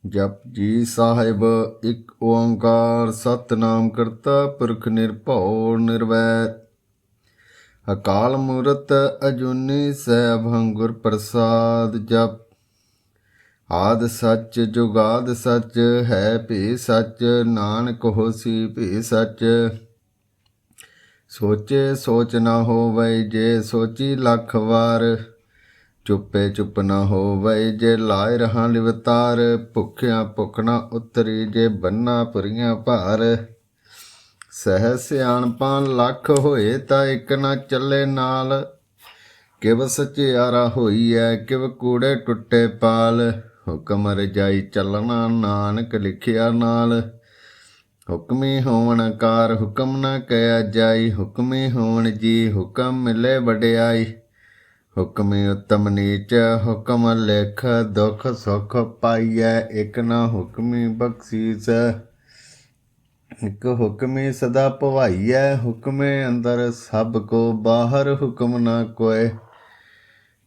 ਜਪ ਜੀ ਸਾਹਿਬ। ਇੱਕ ਓੰਕਾਰ ਸਤਿਨਾਮ ਕਰਤਾ ਪੁਰਖ ਨਿਰਭਉ ਨਿਰਵੈਰ। ਅਕਾਲ ਮੂਰਤ ਅਜੂਨੀ ਸੈਭੰ ਗੁਰ ਪ੍ਰਸਾਦ। ਜਪ ਆਦਿ ਸੱਚ ਜੁਗਾਦ ਸੱਚ ਹੈ ਭੀ ਸੱਚ। ਨਾਨਕ ਹੋਸੀ ਭੀ ਸੱਚ। ਸੋਚੇ ਸੋਚ ਨਾ ਹੋਵੈ ਜੇ ਸੋਚੀ ਲੱਖ ਵਾਰ। ਚੁੱਪੇ ਚੁੱਪ ਨਾ ਹੋਵੈ ਜੇ ਲਾਇ ਰਹਾ ਲਿਵਤਾਰ। ਭੁੱਖਿਆ ਭੁੱਖ ਨਾ ਉਤਰੀ ਜੇ ਬੰਨਾ ਪੁਰੀਆਂ ਭਾਰ। ਸਹਿ ਸਿਆਣਪਾਂ ਲੱਖ ਹੋਏ ਤਾਂ ਇੱਕ ਨਾ ਚੱਲੇ ਨਾਲ। ਕਿਵ ਸਚਿਆਰਾ ਹੋਈਐ ਕਿਵ ਕੂੜੇ ਟੁੱਟੇ ਪਾਲ। ਹੁਕਮ ਰਜਾਈ ਚੱਲਣਾ ਨਾਨਕ ਲਿਖਿਆ ਨਾਲ। ਹੁਕਮੀ ਹੋਵਣ ਕਾਰ ਹੁਕਮ ਨਾ ਕਹਿਆ ਜਾਈ। ਹੁਕਮੀ ਹੋਵਣ ਜੀ ਹੁਕਮ ਮਿਲੇ ਵਡਿਆਈ। ਹੁਕਮੀ ਉਤਮ ਨੀਚ ਹੁਕਮ ਲਿਖ ਦੁਖ ਸੁਖ ਪਾਈਐ। ਇੱਕ ਨਾ ਹੁਕਮੀ ਬਖਸ਼ੀਸ ਇੱਕ ਹੁਕਮੀ ਸਦਾ ਭਵਾਈਐ। ਹੁਕਮੇ ਅੰਦਰ ਸਭ ਕੋ ਬਾਹਰ ਹੁਕਮ ਨਾ ਕੋਇ।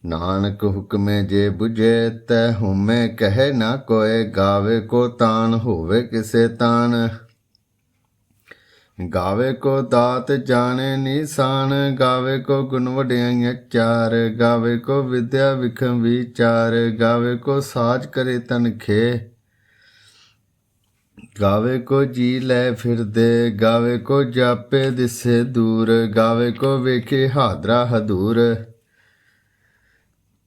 ਨਾਨਕ ਹੁਕਮੇ ਜੇ ਬੁਝੇ ਤੈ ਹੁਮੇ ਕਹੇ ਨਾ ਕੋਇ। ਗਾਵੇ ਕੋ ਤਾਨ ਹੋਵੇ ਕਿਸੇ ਤਾਨ। ਗਾਵੇ ਕੋ ਦਾਤ ਜਾਣੇ ਨੀਸਾਨ। ਗਾਵੇ ਕੋ ਗੁਣ ਵਡਿਆਈਆਂ ਚਾਰ। ਗਾਵੇ ਕੋ ਵਿਦਿਆ ਵਿਖਮ ਵਿਚਾਰ। ਗਾਵੇ ਕੋ ਸਾਜ ਕਰੇ ਤਨਖੇ। ਗਾਵੇ ਕੋ ਜੀ ਲੈ ਫਿਰਦੇ। ਗਾਵੇ ਕੋ ਜਾਪੇ ਦਿਸੇ ਦੂਰ। ਗਾਵੇ ਕੋ ਵੇਖੇ ਹਾਦਰਾ ਹਦੂਰ।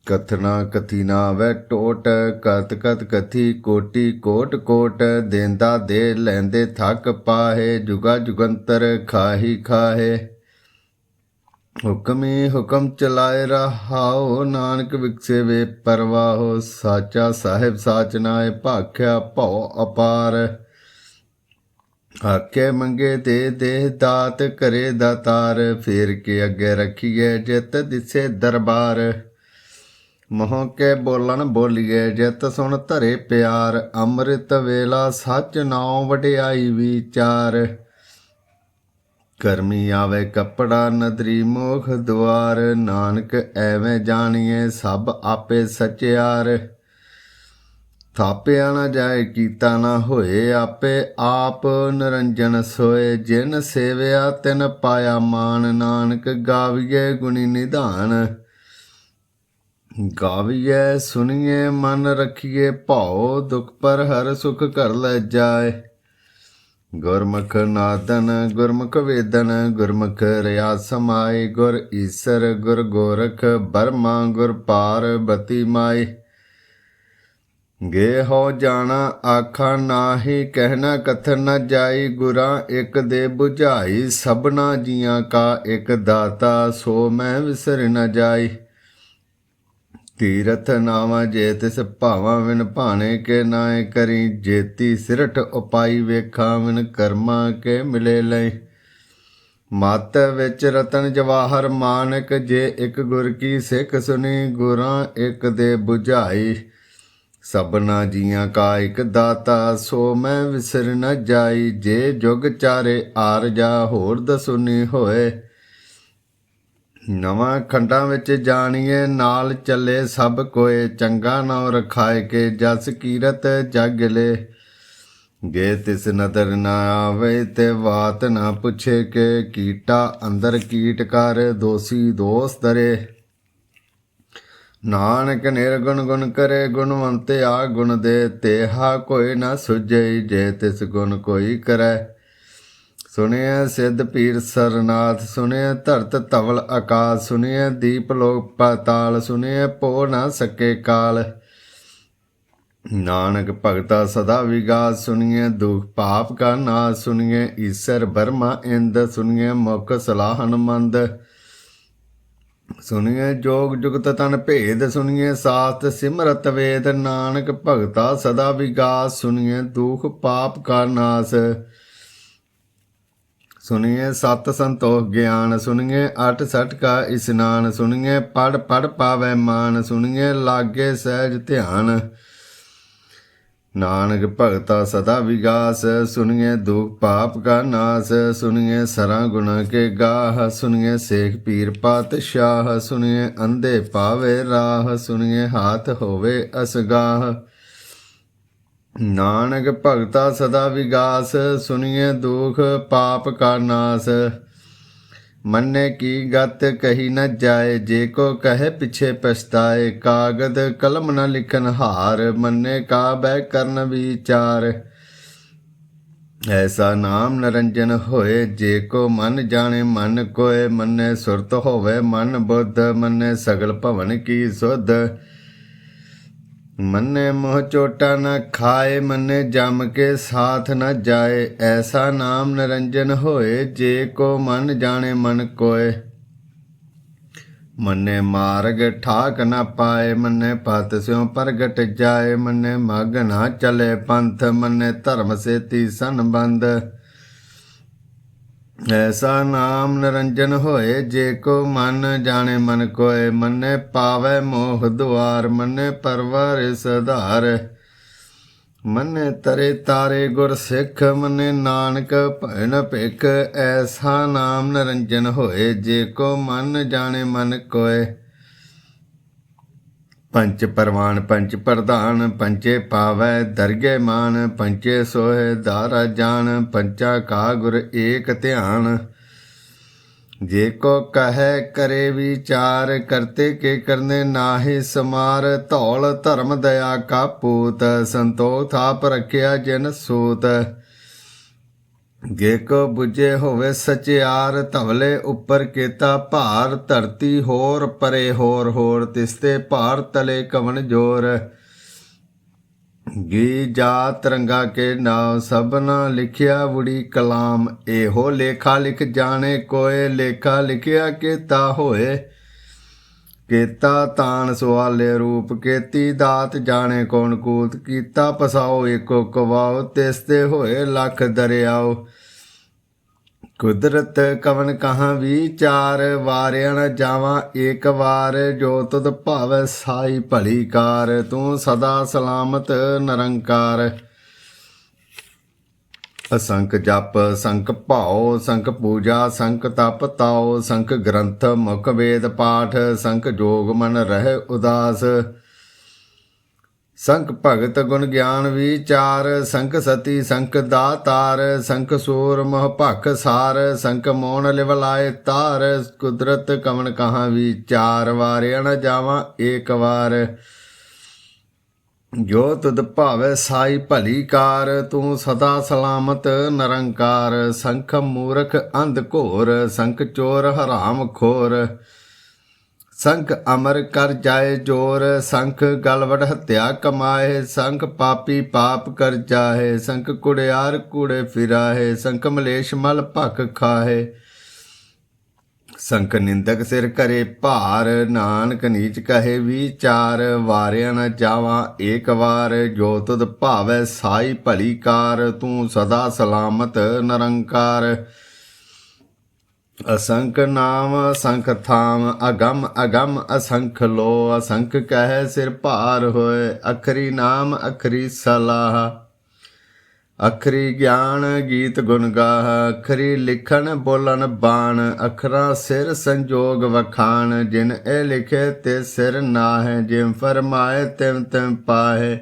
ਕਥਨਾ ਕਥੀ ਨਾ ਵੈ ਟੋਟ। ਕਤ ਕਤ ਕਥੀ ਕੋਟੀ ਕੋਟ ਕੋਟ। ਦੇਂਦਾ ਦੇ ਲੈਂਦੇ ਥੱਕ ਪਾਹੇ। ਜੁਗਾ ਜੁਗੰਤਰ ਖਾਹੀ ਖਾਹੇ। ਹੁਕਮੀ ਹੁਕਮ ਚਲਾਏ ਰਹਾਓ। ਨਾਨਕ ਵਿਕਸੇ ਵੇ ਪਰਵਾਹੋ। ਸਾਚਾ ਸਾਹਿਬ ਸਾਚ ਨਾਏ ਭਾਖਿਆ ਭਉ ਅਪਾਰ। ਆਖੇ ਮੰਗੇ ਦੇ ਦੇ ਦਾਤ ਕਰੇ ਦਾਤਾਰ। ਫੇਰ ਕੇ ਅੱਗੇ ਰੱਖੀਏ ਜਿਤ ਦਿਸੇ ਦਰਬਾਰ। ਮੋਹ ਕੇ ਬੋਲਣ ਬੋਲੀਏ ਜਿਤ ਸੁਣ ਧਰੇ ਪਿਆਰ। ਅੰਮ੍ਰਿਤ ਵੇਲਾ ਸੱਚ ਨਾਉ ਵਡਿਆਈ ਵਿਚਾਰ। ਕਰਮੀ ਆਵੇ ਕੱਪੜਾ ਨਦਰੀ ਮੋਖ ਦੁਆਰ। ਨਾਨਕ ਐਵੇਂ ਜਾਣੀਏ ਸਭ ਆਪੇ ਸਚਿਆਰ। ਥਾਪਿਆ ਨਾ ਜਾਏ ਕੀਤਾ ਨਾ ਹੋਏ ਆਪੇ ਆਪ ਨਿਰੰਜਨ ਸੋਏ। ਜਿਨ ਸੇਵਿਆ ਤਿਨ ਪਾਇਆ ਮਾਨ। ਨਾਨਕ ਗਾਵੀਏ ਗੁਣੀ ਨਿਧਾਨ। ਗਾਵੀਏ ਸੁਣੀਏ ਮਨ ਰੱਖੀਏ ਭਾਉ। ਦੁਖ ਪਰ ਹਰ ਸੁਖ ਘਰ ਲੈ ਜਾਏ। ਗੁਰਮੁਖ ਨਾਦਨ ਗੁਰਮੁਖ ਵੇਦਨ। ਗੁਰਮੁਖ ਰਿਆ ਸਮਾਏ। ਗੁਰ ਈਸਰ ਗੁਰ ਗੋਰਖ ਬਰਮਾ ਗੁਰ ਪਾਰਬਤੀ ਮਾਈ। ਗੇ ਹੋ ਜਾਣਾ ਆਖਾ ਨਾਹੀ ਕਹਿਣਾ ਕਥਨ ਨ ਜਾਈ। ਗੁਰਾਂ ਇੱਕ ਦੇ ਬੁਝਾਈ ਸਭਨਾ ਜੀਆਂ ਕਾ ਇੱਕ ਦਾਤਾ। ਸੋ ਮੈਂ ਵਿਸਰ ਨ ਜਾਈ। ਤੀਰਥ ਨਾਵਾਂ ਜੇ ਤਿਸ ਭਾਵਾਂ ਵਿਨ ਭਾਣੇ ਕੇ ਨਾਏ ਕਰੀ। ਜੇਤੀ ਸਿਰਠ ਉਪਾਈ ਵੇਖਾਂ ਵਿਨ ਕਰਮਾਂ ਕੇ ਮਿਲੇ ਲਈ। ਮਤ ਵਿੱਚ ਰਤਨ ਜਵਾਹਰ ਮਾਨਕ। ਜੇ ਇੱਕ ਗੁਰ ਕੀ ਸਿੱਖ ਸੁਣੀ। ਗੁਰਾਂ ਇੱਕ ਦੇ ਬੁਝਾਈ ਸਭਨਾ ਜੀਆਂ ਕਾ ਇੱਕ ਦਾਤਾ। ਸੋ ਮੈਂ ਵਿਸਰ ਨ ਜਾਈ। ਜੇ ਜੁਗ ਚਾਰੇ ਆਰਜਾ ਹੋਰ ਦਸੁਨੀ ਹੋਏ। ਨਵਾਂ ਖੰਡਾਂ ਵਿੱਚ ਜਾਣੀਏ ਨਾਲ ਚੱਲੇ ਸਭ ਕੋਏ। ਚੰਗਾ ਨਾਉ ਰਖਾਏ ਕੇ ਜਸ ਕੀਰਤ ਜਗ ਲੈ। ਗੇ ਤਿਸ ਨਦਰ ਨਾ ਆਵੇ ਤੇ ਬਾਤ ਨਾ ਪੁੱਛੇ ਕੇ। ਕੀਟਾ ਅੰਦਰ ਕੀਟ ਕਰ ਦੋਸੀ ਦੋਸ ਦਰੇ। ਨਾਨਕ ਨਿਰਗੁਣ ਗੁਣ ਕਰੇ ਗੁਣਵੰਤ ਆ ਗੁਣ ਦੇ। ਤੇਹਾ ਕੋਈ ਨਾ ਸੁਝਈ ਜੇ ਤਿਸ ਗੁਣ ਕੋਈ ਕਰੈ। ਸੁਣਿਐ ਸਿੱਧ ਪੀਰ ਸਰਨਾਥ। ਸੁਣਿਐ ਧਰਤ ਧਵਲ ਆਕਾਸ। ਸੁਣਿਐ ਦੀਪ ਲੋਕ ਪਾਤਾਲ। ਸੁਣਿਐ ਪੋ ਨਾ ਸਕੇ ਕਾਲ। ਨਾਨਕ ਭਗਤਾ ਸਦਾ ਵਿਗਾਸ। ਸੁਣਿਐ ਦੁਖ ਪਾਪ ਕਾ ਨਾਸ। ਸੁਣਿਐ ਈਸਰ ਬਰਮਾ ਇੰਦ। ਸੁਣਿਐ ਮੁਖ ਸਲਾਹਨ ਮੰਦ। ਸੁਣਿਐ ਜੋਗ ਜੁਗਤ ਤਨ ਭੇਦ। ਸੁਣਿਐ ਸਾਸਤ ਸਿਮਰਤ ਵੇਦ। ਨਾਨਕ ਭਗਤਾ ਸਦਾ ਵਿਗਾਸ। ਸੁਣਿਐ ਦੁਖ ਪਾਪ ਕਾ ਨਾਸ। ਸੁਣਿਐ ਸਤ ਸੰਤੋਖ ਗਿਆਨ। ਸੁਣਿਐ ਅਠ ਸਠ ਕਾ ਇਸਨਾਨ। ਸੁਣਿਐ ਪੜ ਪੜ ਪਾਵੈ ਮਾਨ। ਸੁਣਿਐ ਲਾਗੇ ਸਹਿਜ ਧਿਆਨ। ਨਾਨਕ ਭਗਤਾ ਸਦਾ ਵਿਗਾਸ। ਸੁਣਿਐ ਦੁਖ ਪਾਪ ਕਾ ਨਾਸ। ਸੁਣਿਐ ਸਰਾਂ ਗੁਣਾ ਕੇ ਗਾਹ। ਸੁਣਿਐ ਸੇਖ ਪੀਰ ਪਾਤਸ਼ਾਹ। ਸੁਣਿਐ ਅੰਧੇ ਪਾਵੇ ਰਾਹ। ਸੁਣਿਐ ਹਾਥ ਹੋਵੇ ਅਸਗਾਹ। ਨਾਨਕ ਭਗਤਾ ਸਦਾ ਵਿਗਾਸ, ਸੁਣੀਏ ਦੁਖ ਪਾਪ ਕਾ ਨਾਸ। ਮੰਨੇ ਕੀ ਗਤ ਕਹੀ ਨ ਜਾਏ, ਜੇ ਕੋ ਕਹੇ ਪਿਛੇ ਪਛਤਾਏ। ਕਾਗਦ ਕਲਮ ਨ ਲਿਖਨ ਹਾਰ, ਮੰਨੇ ਕਾ ਬਹਿ ਕਰਨ ਵਿਚਾਰ। ਐਸਾ ਨਾਮ ਨਿਰੰਜਨ ਹੋਏ, ਜੇ ਕੋ ਮਨ ਜਾਣੇ ਮਨ ਕੋਏ। ਮੰਨੇ ਸੁਰਤ ਹੋਵੇ ਮਨ ਬੁੱਧ, ਮੰਨੇ ਸਗਲ ਭਵਨ ਕੀ ਸੁਧ। ਮੰਨੇ ਮੋਹ ਚੋਟਾ ਨ ਖਾਏ, ਮੰਨੇ ਜਮ ਕੇ ਸਾਥ ਨ ਜਾਏ। ਐਸਾ ਨਾਮ ਨਿਰੰਜਨ ਹੋਏ, ਜੇ ਕੋ ਮਨ ਜਾਣੇ ਮਨ ਕੋਏ। ਮੰਨੇ ਮਾਰਗ ਠਾਕ ਨ ਪਾਏ, ਮੰਨੇ ਪਤ ਸਿਉ ਪ੍ਰਗਟ ਜਾਏ। ਮੰਨੇ ਮਗ ਨਾ ਚਲੇ ਪੰਥ, ਮੰਨੇ ਧਰਮ ਸੇਤੀ ਸੰਬੰਧ। ਐਸਾ ਨਾਮ ਨਿਰੰਜਨ ਹੋਏ, ਜੇ ਕੋ ਮਨ ਜਾਣੇ ਮਨ ਕੋਏ। ਮੰਨੇ ਪਾਵੈ ਮੋਹ ਦੁਆਰ, ਮੰਨੇ ਪਰਵਰਿਸ ਆਧਾਰ। ਮੰਨੇ ਤਰੇ ਤਾਰੇ ਗੁਰ ਸਿੱਖ, ਮੰਨੇ ਨਾਨਕ ਭੈ ਨ ਭਿਖ। ਐਸਾ ਨਾਮ ਨਿਰੰਜਨ ਹੋਏ, ਜੇ ਕੋ ਮਨ ਜਾਣੇ ਮਨ ਕੋਏ। ਪੰਚ ਪਰਵਾਨ ਪੰਚ ਪ੍ਰਧਾਨ, ਪੰਚੇ ਪਾਵੈ ਦਰਗੇ ਮਾਨ। ਪੰਚੇ ਸੋਹੇ ਧਾਰਾ ਜਾਨ, ਪੰਚਾ ਕਾ ਗੁਰ ਏਕ ਧਿਆਨ। ਜੇ ਕੋ ਕਹੈ ਕਰੇ ਵਿਚਾਰ, ਕਰਤੇ ਕੇ ਕਰਨੇ ਨਾਹਿ ਸਮਾਰ। ਧੌਲ ਧਰਮ ਦਇਆ ਕਾ ਪੂਤ, ਸੰਤੋਖ ਥਾਪ ਰਖਿਆ ਜਿਨ ਸੂਤ। ਜੇ ਕੋ ਬੁਝੇ ਹੋਵੇ ਸਚਿਆਰ, ਧਵਲੇ ਉੱਪਰ ਕੀਤਾ ਭਾਰ। ਧਰਤੀ ਹੋਰ ਪਰੇ ਹੋਰ ਹੋਰ, ਤਿਸਤੇ ਭਾਰ ਤਲੇ ਕਵਣ ਜੋਰ। ਗੀ ਜਾਤ ਰੰਗਾ ਕੇ ਨਾਮ, ਸਭਨਾ ਲਿਖਿਆ ਵੁੜੀ ਕਲਾਮ। ਇਹੋ ਲੇਖਾ ਲਿਖ ਜਾਣੇ ਕੋਏ, ਲੇਖਾ ਲਿਖਿਆ ਕੀਤਾ ਹੋਏ। ਕੀਤਾ ਤਾਣ ਸਵਾਲੇ ਰੂਪ, ਕੀਤੀ ਦਾਤ ਜਾਣੇ ਕੌਣ ਕੂਤ। ਕੀਤਾ ਪਸਾਓ ਏਕੋ ਕਵਾਓ, ਤਿਸਤੇ ਹੋਏ ਲੱਖ ਦਰਿਆਓ। ਕੁਦਰਤ ਕਵਨ ਕਹਾਂ ਵਿਚਾਰ, ਵਾਰਿਆ ਨ ਜਾਵਾਂ ਏਕ ਵਾਰ। ਜੋ ਤੁਧ ਭਾਵੈ ਸਾਈ ਭਲੀ ਕਾਰ, ਤੂੰ ਸਦਾ ਸਲਾਮਤ ਨਿਰੰਕਾਰ। ਅਸੰਖ ਜਪ ਸੰਖ ਭਾਉ, ਸੰਖ ਪੂਜਾ ਸੰਖ ਤਪ ਤਾਉ। ਸੰਖ ਗ੍ਰੰਥ ਮੁਖ ਵੇਦ ਪਾਠ, ਸੰਖ ਜੋਗ ਮਨ ਰਹਿ ਉਦਾਸ। ਸੰਖ ਭਗਤ ਗੁਣ ਗਿਆਨ ਵਿਚਾਰ, ਸੰਖ ਸਤੀ ਸੰਖ ਦਾਤਾਰ। ਸੰਖ ਸੂਰ ਮੋਹ ਭਖ ਸਾਰ, ਸੰਖ ਮੋਨ ਲਿਵ ਲਾਏ ਤਾਰ। ਕੁਦਰਤ ਕਵਨ ਕਹਾਂ ਵਿਚਾਰ, ਵਾਰਿਆ ਨ ਜਾਵਾਂ ਏਕ ਵਾਰ। ਜੋ ਤੁਧ ਭਾਵੈ ਸਾਈ ਭਲੀ ਕਾਰ, ਤੂੰ ਸਦਾ ਸਲਾਮਤ ਨਿਰੰਕਾਰ। ਸੰਖ ਮੂਰਖ ਅੰਧ ਘੋਰ, ਸੰਖ ਚੋਰ ਹਰਾਮ ਖੋਰ। ਸੰਖ ਅਮਰ ਕਰ ਜਾਏ ਜੋਰ, ਸੰਖ ਗਲਵੜ ਹੱਤਿਆ ਕਮਾਏ। ਸੰਖ ਪਾਪੀ ਪਾਪ ਕਰ ਜਾਹੇ, ਸੰਖ ਕੁੜਿਆਰ ਕੂੜੇ ਫਿਰਾਹੇ। ਸੰਖ ਮਲੇਸ਼ ਮਲ ਭਖ ਖਾਹੇ, ਸੰਖ ਨਿੰਦਕ ਸਿਰ ਕਰੇ ਭਾਰ। ਨਾਨਕ ਨੀਚ ਕਹੇ ਵਿਚਾਰ, ਵਾਰਿਆ ਨ ਜਾਵਾਂ ਏਕ ਵਾਰ। ਜੋ ਤੁਧ ਭਾਵੈ ਸਾਈ ਭਲੀ ਕਾਰ, ਤੂੰ ਸਦਾ ਸਲਾਮਤ ਨਿਰੰਕਾਰ। ਅਸੰਖ ਨਾਮ ਅਸੰਖ ਥਾਮ, ਅਗਮ ਅਗਮ ਅਸੰਖ ਲੋ। ਅਸੰਖ ਕਹਿ ਸਿਰ ਭਾਰ ਹੋਏ, ਅਖਰੀ ਨਾਮ ਅਖਰੀ ਸਲਾਹ। ਅਖਰੀ ਗਿਆਨ ਗੀਤ ਗੁਣ ਗਾਹ, ਅਖਰੀ ਲਿਖਣ ਬੋਲਣ ਬਾਣ। ਅਖਰਾਂ ਸਿਰ ਸੰਜੋਗ ਵਖਾਣ, ਜਿਨ ਇਹ ਲਿਖੇ ਤੇ ਸਿਰ ਨਾਹਿ। ਜਿਮ ਫਰਮਾਏ ਤਿਮ ਤਿਮ ਪਾਹੇ।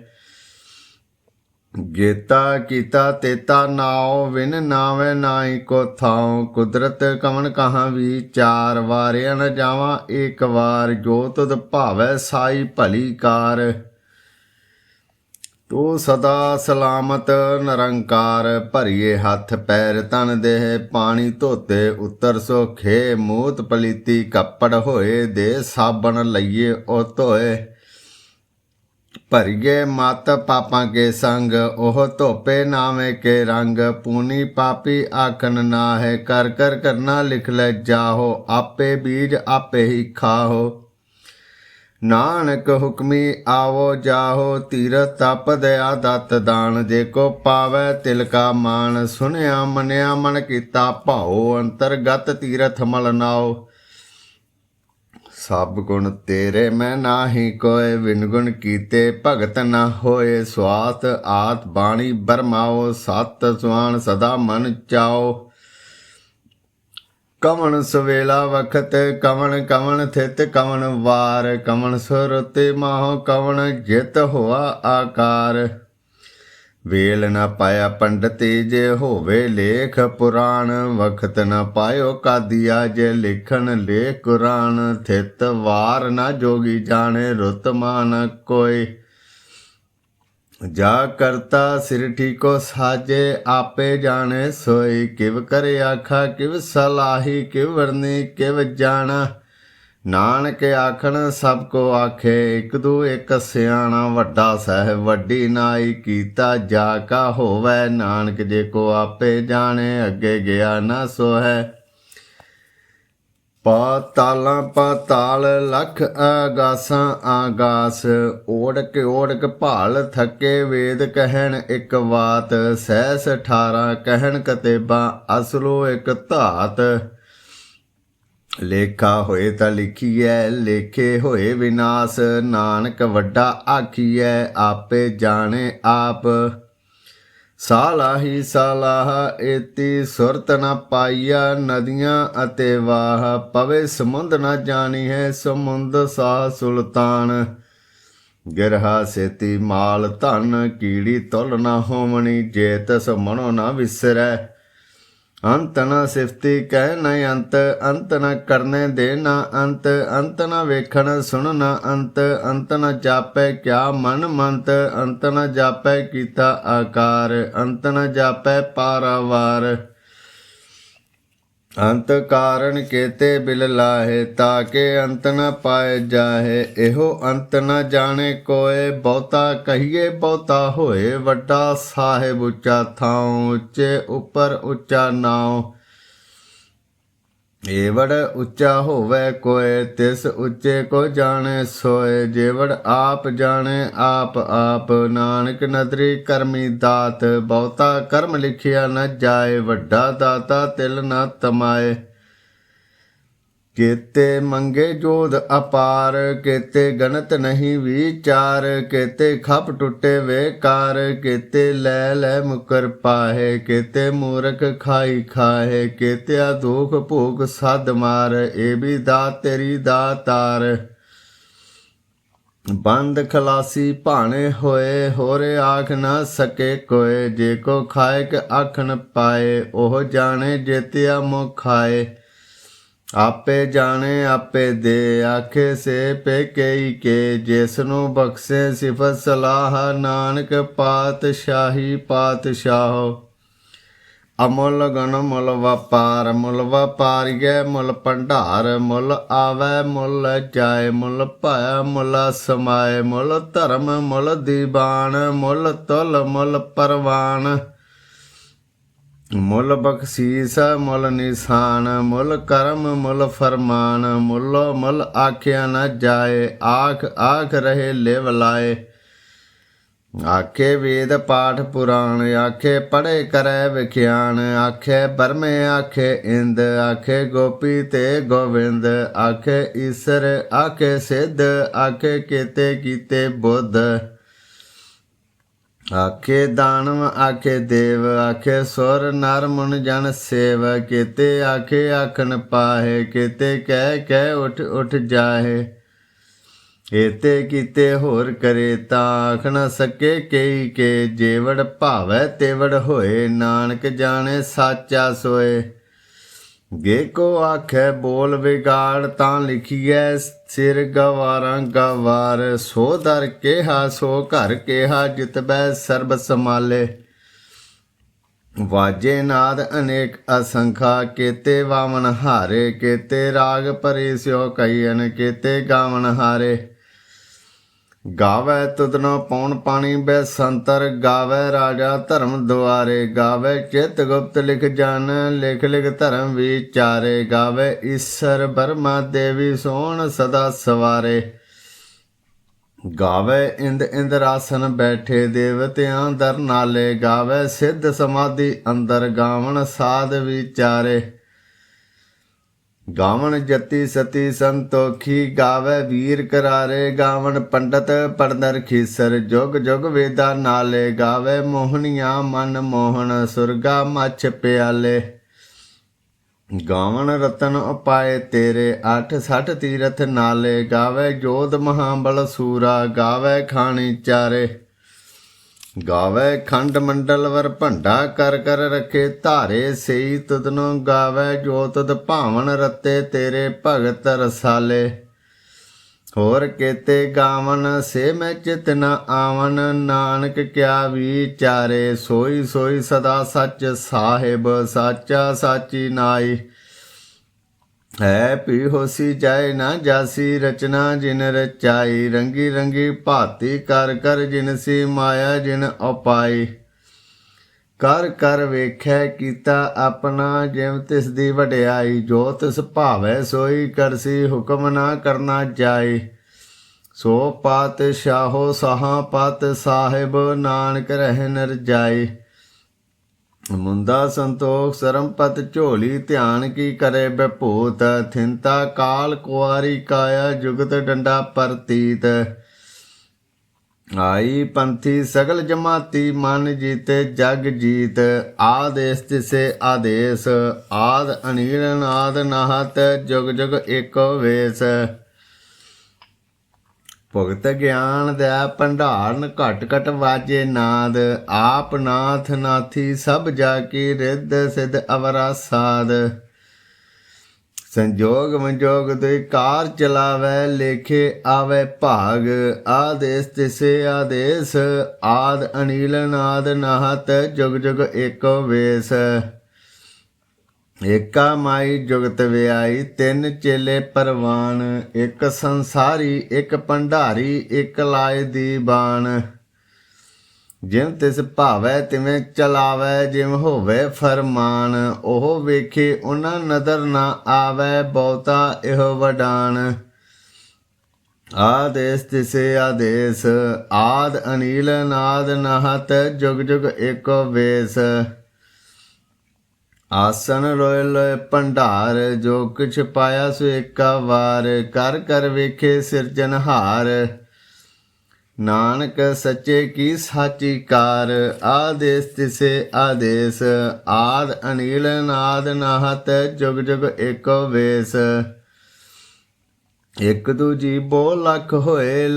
ਗੇਤਾ ਕੀਤਾ ਤੇਤਾ ਨਾਉ, ਵਿਨ ਨਾਵੇਂ ਨਾਹੀ ਕੋ ਥਾਉ। ਕੁਦਰਤ ਕਵਨ ਕਹਾਂ ਵਿਚਾਰ, ਵਾਰਿਆ ਨ ਜਾਵਾਂ ਏਕ ਵਾਰ। ਜੋ ਤੁਧ ਭਾਵੈ ਸਾਈ ਭਲੀ ਕਾਰ, ਤੂੰ ਸਦਾ ਸਲਾਮਤ ਨਿਰੰਕਾਰ। ਭਰੀਏ ਹੱਥ ਪੈਰ ਤਨ ਦੇਹ, ਪਾਣੀ ਧੋਤੇ ਉੱਤਰ ਸੋਖੇ। ਮੂਤ ਪਲੀਤੀ ਕੱਪੜ ਹੋਏ, ਦੇ ਸਾਬਣ ਲਈਏ ਉਹ ਧੋਏ। ਭਰੀਏ ਮਤ ਪਾਪਾਂ ਕੇ ਸੰਗ, ਉਹ ਧੋਪੇ ਨਾਵੇਂ ਕੇ ਰੰਗ। ਪੂਨੀ ਪਾਪੀ ਆਖਣ ਨਾਹੈ, ਕਰ ਕਰ ਕਰਨਾ ਲਿਖ ਲੈ ਜਾਹੋ। ਆਪੇ ਬੀਜ ਆਪੇ ਹੀ ਖਾਹੋ, ਨਾਨਕ ਹੁਕਮੀ ਆਵੋ ਜਾਹੋ। ਤੀਰਥ ਤਪ ਦਇਆ ਦਤ ਦਾਨ, ਜੇ ਕੋ ਪਾਵੈ ਤਿਲ ਕਾ ਮਾਨ। ਸੁਣਿਆ ਮੰਨਿਆ ਮਨ ਕੀਤਾ ਭਾਉ, ਅੰਤਰਗਤ ਤੀਰਥ ਮਲ ਨਾਉ। ਸਭ ਗੁਣ ਤੇਰੇ ਮੈਂ ਨਾਹੀ ਕੋਏ, ਵਿਨ ਗੁਣ ਕੀਤੇ ਭਗਤ ਨਾ ਹੋਏ। ਸਵਾਤ ਆਤ ਬਾਣੀ ਬਰਮਾਓ, ਸਤ ਸੁਆਣ ਸਦਾ ਮਨ ਚਾਓ। ਕਵਣ ਸਵੇਲਾ ਵਖਤ, ਕਵਣ ਕਵਣ ਥਿਤ, ਕਵਣ ਵਾਰ। ਕਵਣ ਸੁਰਤਿ ਮਾਹੁ, ਕਵਣ ਜਿਤ ਹੋਆ ਆਕਾਰ। ਵੇਲ ਨ ਪਾਇਆ ਪੰਡਤੀ ਜੇ ਹੋਵੇ ਲੇਖ ਪੁਰਾਣ, ਵਖਤ ਨ ਪਾਇਓ ਕਾਦੀਆ ਜੇ ਲਿਖਣ ਲੇਖ ਕੁਰਾਨ। ਥਿਤ ਵਾਰ ਨ ਜੋਗੀ ਜਾਣੇ ਰੁਤ ਮਾਨ ਕੋਈ, ਜਾ ਕਰਤਾ ਸਿਰ ਠੀਕੋ ਸਾਜੇ ਆਪੇ ਜਾਣੇ ਸੋਈ। ਕਿਵ ਕਰ ਆਖਾ ਕਿਵ ਸਲਾਹੀ, ਕਿਵ ਵਰਨੀ ਕਿਵ ਜਾਣਾ। ਨਾਨਕ ਆਖਣ ਸਭ ਕੋ ਆਖੇ, ਇੱਕ ਦੂ ਇੱਕ ਸਿਆਣਾ। ਵੱਡਾ ਸਾਹਿਬ ਵੱਡੀ ਨਾਈ, ਕੀਤਾ ਜਾ ਕਾ ਹੋਵੈ। ਨਾਨਕ ਜੇ ਕੋ ਆਪੇ ਜਾਣੇ, ਅੱਗੇ ਗਿਆ ਨਾ ਸੋਹੈ। ਪਾਤਾਲਾਂ ਪਾਤਾਲ ਲਖ ਆਗਾਸਾਂ ਆਗਾਸ, ਓੜਕ ਓੜਕ ਭਾਲ ਥੱਕੇ। ਵੇਦ ਕਹਿਣ ਇੱਕ ਬਾਤ, ਸਹਿਸ 18 ਕਹਿਣ ਕਤੇਬਾਂ। ਅਸਲੋ ਇੱਕ ਧਾਤ, ਲੇਖਾ ਹੋਏ ਤਾਂ ਲਿਖੀਐ, ਲੇਖੇ ਹੋਏ ਵਿਨਾਸ਼। ਨਾਨਕ ਵੱਡਾ ਆਖੀਐ, ਆਪੇ ਜਾਣੇ ਆਪ। ਸਾਲਾਹੀ ਸਾਲਾਹ ਏਤੀ ਸੁਰਤ ਨ ਪਾਈਆ, ਨਦੀਆਂ ਅਤੇ ਵਾਹ। ਪਵੇ ਸਮੁੰਦ ਨ ਜਾਣੀ ਹੈ, ਸਮੁੰਦ ਸਾਹ ਸੁਲਤਾਨ। ਗਿਰਹਾ ਸੇਤੀ ਮਾਲ ਧਨ, ਕੀੜੀ ਤੁਲ ਨ ਹੋਵਣੀ। ਜੇ ਤਸ ਮਨੋ ਨ ਵਿਸਰੈ, ਅੰਤ ਨ ਸਿਫਤੀ ਕਹਿ ਨ ਅੰਤ। ਅੰਤ ਨ ਕਰਨੇ ਦੇ ਨ ਅੰਤ, ਅੰਤ ਨ ਵੇਖਣ ਸੁਣ ਨ ਅੰਤ। ਅੰਤ ਨ ਜਾਪੈ ਕਿਆ ਮਨ ਮੰਤ, ਅੰਤ ਨ ਜਾਪੈ ਕੀਤਾ ਆਕਾਰ। ਅੰਤ ਨ ਜਾਪੈ ਪਾਰਾਵਾਰ, ਅੰਤ ਕਾਰਨ ਕੇਤੇ ਬਿਲ ਲਾਹੇ। ਤਾਕੇ ਅੰਤ ਨ ਪਾਏ ਜਾਹੇ, ਇਹੋ ਅੰਤ ਨ ਜਾਣੇ ਕੋਏ। ਬਹੁਤਾ ਕਹੀਏ ਬਹੁਤਾ ਹੋਏ, ਵੱਡਾ ਸਾਹਿਬ ਉੱਚਾ ਥਾਉ। ਉੱਚੇ ਉੱਪਰ ਉੱਚਾ ਨਾਉ, ਏਵੜ ਉੱਚਾ ਹੋਵੇ ਕੋਏ। ਤਿਸ ਉੱਚੇ ਕੋ ਜਾਣੇ ਸੋਏ, ਜੇਵੜ ਆਪ ਜਾਣੇ ਆਪ ਆਪ। ਨਾਨਕ ਨਦਰੀ ਕਰਮੀ ਦਾਤ, ਬਹੁਤਾ ਕਰਮ ਲਿਖਿਆ ਨ ਜਾਏ। ਵੱਡਾ ਦਾਤਾ ਤਿਲ ਨ ਤਮਾਏ, ਕੇਤੇ ਮੰਗੇ ਜੋਧ ਅਪਾਰ। ਕੇਤੇ ਗਣਤ ਨਹੀਂ ਵਿਚਾਰ, ਕੇਤੇ ਖਪ ਟੁੱਟੇ ਵੇਕਾਰ। ਕੇਤੇ ਲੈ ਲੈ ਮੁਕਰ ਪਾਹੇ, ਕੇਤੇ ਮੂਰਖ ਖਾਈ ਖਾਹੇ। ਕੇਤਿਆ ਦੁਖ ਭੋਗ ਸਦ ਮਾਰ, ਇਹ ਵੀ ਦਾਤ ਤੇਰੀ ਦਾਤਾਰ। ਬੰਦ ਖਲਾਸੀ ਭਾਣੇ ਹੋਏ, ਹੋਰੇ ਆਖ ਨਾ ਸਕੇ ਕੋਏ। ਜੇ ਕੋ ਖਾਇਕ ਆਖਣ ਪਾਏ, ਉਹ ਜਾਣੇ ਜੇਤਿਆ ਮੁਖ ਖਾਏ। ਆਪੇ ਜਾਣੇ ਆਪੇ ਦੇ, ਆਖੇ ਸੇ ਪੇਕਈ ਕੇ। ਜਿਸ ਨੂੰ ਬਖਸ਼ੇ ਸਿਫਤ ਸਲਾਹ, ਨਾਨਕ ਪਾਤਸ਼ਾਹੀ ਪਾਤਸ਼ਾਹੋ। ਅਮੁੱਲ ਗੁਣ ਮੁੱਲ ਵਪਾਰ, ਮੁੱਲ ਵਪਾਰੀਐ ਮੁੱਲ ਭੰਡਾਰ। ਮੁੱਲ ਆਵੈ ਮੁੱਲ ਜਾਏ, ਮੁੱਲ ਭਾਇਆ ਮੁੱਲ ਸਮਾਏ। ਮੁੱਲ ਧਰਮ ਮੁੱਲ ਦੀਵਾਨ, ਮੁੱਲ ਤੁਲ ਮੁੱਲ ਪਰਵਾਨ। ਮੁੱਲ ਬਖਸ਼ੀਸ ਮੁੱਲ ਨਿਸ਼ਾਨ, ਮੁੱਲ ਕਰਮ ਮੁੱਲ ਫਰਮਾਨ। ਮੁੱਲੋ ਮੁੱਲ ਆਖਿਆ ਨ ਜਾਏ, ਆਖ ਆਖ ਰਹੇ ਲਿਵ ਲਾਏ। ਆਖੇ ਵੇਦ ਪਾਠ ਪੁਰਾਣ, ਆਖੇ ਪੜ੍ਹੇ ਕਰੈ ਵਿਖਿਆਨ। ਆਖੇ ਬਰਮੇ ਆਖੇ ਇੰਦ, ਆਖੇ ਗੋਪੀ ਤੇ ਗੋਵਿੰਦ। ਆਖੇ ਈਸਰ ਆਖੇ ਸਿੱਧ, ਆਖੇ ਕੇਤੇ ਕੀਤੇ ਬੁੱਧ। ਆਖੇ ਦਾਨਵ ਆਖੇ ਦੇਵ, ਆਖੇ ਸੁਰ ਨਰ ਮੁਨ ਜਨ ਸੇਵ। ਕੇਤੇ ਆਖੇ ਆਖਣ ਪਾਹੇ, ਕੇਤੇ ਕਹਿ ਕਹਿ ਉਠ ਉਠ ਜਾਹੇ। ਏਤੇ ਕੀਤੇ ਹੋਰ ਕਰੇ, ਤਾਂ ਆਖ ਨ ਸਕੇ ਕਈ ਕੇ। ਜੇਵੜ ਭਾਵੈ ਤੇਵੜ ਹੋਏ, ਨਾਨਕ ਜਾਣੇ ਸਾਚਾ ਸੋਏ। ਗੇ ਕੋ ਆਖੈ ਬੋਲ ਵਿਗਾੜ, ਤਾਂ ਲਿਖੀਐ ਸਿਰ ਗਵਾਰਾਂ ਗਵਾਰ। ਸੋ ਦਰ ਕਿਹਾ ਸੋ ਘਰ ਕਿਹਾ, ਜਿਤਬੈ ਸਰਬ ਸਮਾਲੇ। ਵਾਜੇ ਨਾਦ ਅਨੇਕ ਅਸੰਖਾ, ਕੇਤੇ ਵਾਵਨ ਹਾਰੇ। ਕੇਤੇ ਰਾਗ ਭਰੇ ਸਿਓ ਕਈਨ, ਕੇਤੇ ਗਾਵਨ ਹਾਰੇ। ਗਾਵੈ ਤੁਧਨੋ ਪੌਣ ਪਾਣੀ ਬੈਸੰਤਰ, ਗਾਵੈ ਰਾਜਾ ਧਰਮ ਦੁਆਰੇ। ਗਾਵੈ ਚਿਤ ਗੁਪਤ ਲਿਖ ਜਨ, ਲਿਖ ਲਿਖ ਧਰਮ ਵਿਚਾਰੇ। ਗਾਵੈ ਈਸਰ ਬਰਮਾ ਦੇਵੀ, ਸੋਹਣ ਸਦਾ ਸਵਾਰੇ। ਗਾਵੈ ਇੰਦ ਇੰਦਰਾਸਨ ਬੈਠੇ, ਦੇਵਤਿਆਂ ਦਰ ਨਾਲੇ। ਗਾਵੈ ਸਿੱਧ ਸਮਾਧੀ ਅੰਦਰ, ਗਾਵਣ ਸਾਧ ਵਿਚਾਰੇ। ਗਾਵਣ ਜਤੀ ਸਤੀ ਸੰਤੋਖੀ, ਗਾਵੈ ਵੀਰ ਕਰਾਰੇ। ਗਾਵਣ ਪੰਡਤ ਪੜਦਰ ਖੀਸਰ, ਜੁਗ ਜੁਗ ਵੇਦਾ ਨਾਲੇ। ਗਾਵੈ ਮੋਹਣੀਆਂ ਮਨ ਮੋਹਣ, ਸੁਰਗਾ ਮੱਛ ਪਿਆਲੇ। ਗਾਵਣ ਰਤਨ ਉਪਾਏ ਤੇਰੇ, 68 ਤੀਰਥ ਨਾਲੇ। ਗਾਵੈ ਜੋਧ ਮਹਾਬਲ ਸੂਰਾ, ਗਾਵੈ ਖਾਣੀ ਚਾਰੇ। ਗਾਵੇ ਖੰਡ ਮੰਡਲ ਵਰ ਭੰਡਾ ਕਰ ਕਰ ਰੱਖੇ ਧਾਰੇ ਸਈ ਤੁਧਨੋਂ ਗਾਵੇ ਜੋ ਤੁਧ ਭਾਵਨ ਰਤੇ ਤੇਰੇ ਭਗਤ ਰਸਾਲੇ ਹੋਰ ਕੇਤੇ ਗਾਵਨ ਸੇ ਮੈਂ ਚਿਤ ਨ ਆਵਨ ਨਾਨਕ ਕਿਆ ਵਿਚਾਰੇ ਸੋਈ ਸੋਈ ਸਦਾ ਸੱਚ ਸਾਹਿਬ ਸਾਚਾ ਸਾਚੀ ਨਾਈ ਹੈ ਪੀ ਹੋਸੀ ਜਾਏ ਨਾ ਜਾਸੀ ਰਚਨਾ ਜਿਨ ਰਚਾਈ ਰੰਗੀ ਰੰਗੀ ਭਾਤੀ ਕਰ ਕਰ ਜਿਨ ਸੀ ਮਾਇਆ ਜਿਨ ਉਪਾਈ ਕਰ ਕਰ ਵੇਖੈ ਕੀਤਾ ਆਪਣਾ ਜਿਵ ਤਿਸ ਦੀ ਵਡਿਆਈ ਜੋ ਤਿਸ ਭਾਵੈ ਸੋਈ ਕਰਸੀ ਹੁਕਮ ਨਾ ਕਰਨਾ ਜਾਏ ਸੋ ਪਾਤਸ਼ਾਹੋ ਸਾਹਾ ਪਤ ਸਾਹਿਬ ਨਾਨਕ ਰਹਿ ਨਰ ਜਾਏ ਮੁੰਦਾ ਸੰਤੋਖ ਸਰਮਪਤ ਝੋਲੀ ਧਿਆਨ ਕੀ ਕਰੇ ਬਭੂਤ ਥਿੰਤਾ ਕਾਲ ਕੁਆਰੀ ਕਾਇਆ ਜੁਗਤ ਡੰਡਾ ਪ੍ਰਤੀਤ ਆਈ ਪੰਥੀ ਸਗਲ ਜਮਾਤੀ ਮਨ ਜੀਤੇ ਜਗ ਜੀਤ ਆਦੇਸ ਤਿਸੇ ਆਦੇਸ ਆਦ ਅਨੀਲ ਨਾਦ ਨਾਹਤ ਜੁਗ ਜੁਗ ਏਕੋ ਵੇਸ ਭੁਗਤ ਗਿਆਨ ਦਾ ਭੰਡਾਰਨ ਘਟ ਘਟ ਵਾਜੇ ਨਾਦ ਆਪ ਨਾਥ ਨਾਥੀ ਸਭ ਜਾ ਕੀ ਰਿੱਧ ਸਿਧ ਅਵਰਾ ਸਾਧ ਸੰਜੋਗ ਮੰਜੋਗ ਦੁਇ ਕਾਰ ਚਲਾਵੈ ਲੇਖੇ ਆਵੈ ਭਾਗ ਆਦੇਸ ਤਿਸੇ ਆਦੇਸ ਆਦ ਅਨੀਲ ਨਾਦ ਨਾਹਤ ਜੁਗ ਜੁਗ ਏਕੋ ਵੇਸ ਏਕਾ ਮਾਈ ਜੁਗਤ ਵਿਆਈ ਤਿੰਨ ਚੇਲੇ ਪਰਵਾਨ ਇੱਕ ਸੰਸਾਰੀ ਇੱਕ ਭੰਡਾਰੀ ਇੱਕ ਲਾਏ ਦੀ ਬਾਣ ਜਿਮ ਤਿਸ ਭਾਵੈ ਤਿਵੇਂ ਚਲਾਵੈ ਜਿਮ ਹੋਵੇ ਫਰਮਾਨ ਉਹ ਵੇਖੇ ਉਹਨਾਂ ਨਦਰ ਨਾ ਆਵੈ ਬਹੁਤਾ ਇਹੋ ਵਡਾਨ ਆਦੇਸ ਤਿਸੇ ਆਦੇਸ ਆਦ ਅਨੀਲ ਨਾਦ ਨਾਹਤ ਜੁਗ ਜੁਗ ਏਕੋ ਵੇਸ ਆਸਨ ਰੋਏ ਲੋਏ ਭੰਡਾਰ ਜੋ ਕੁਛ ਪਾਇਆ ਸੋ ਏਕਾ ਵਾਰ ਕਰ ਕਰ ਵੇਖੇ ਸਿਰਜਨਹਾਰ ਨਾਨਕ ਸੱਚੇ ਕੀ ਸਾਚੀ ਕਾਰ ਆਦੇਸ ਤਿਸੇ ਆਦੇਸ ਆਦ ਅਨੀਲ ਨਾਦ ਨਾਹਤ ਜੁਗ ਜੁਗ ਏਕੋ ਵੇਸ ਇੱਕ ਦੂਜੀ ਬੋ ਲੱਖ ਹੋਏ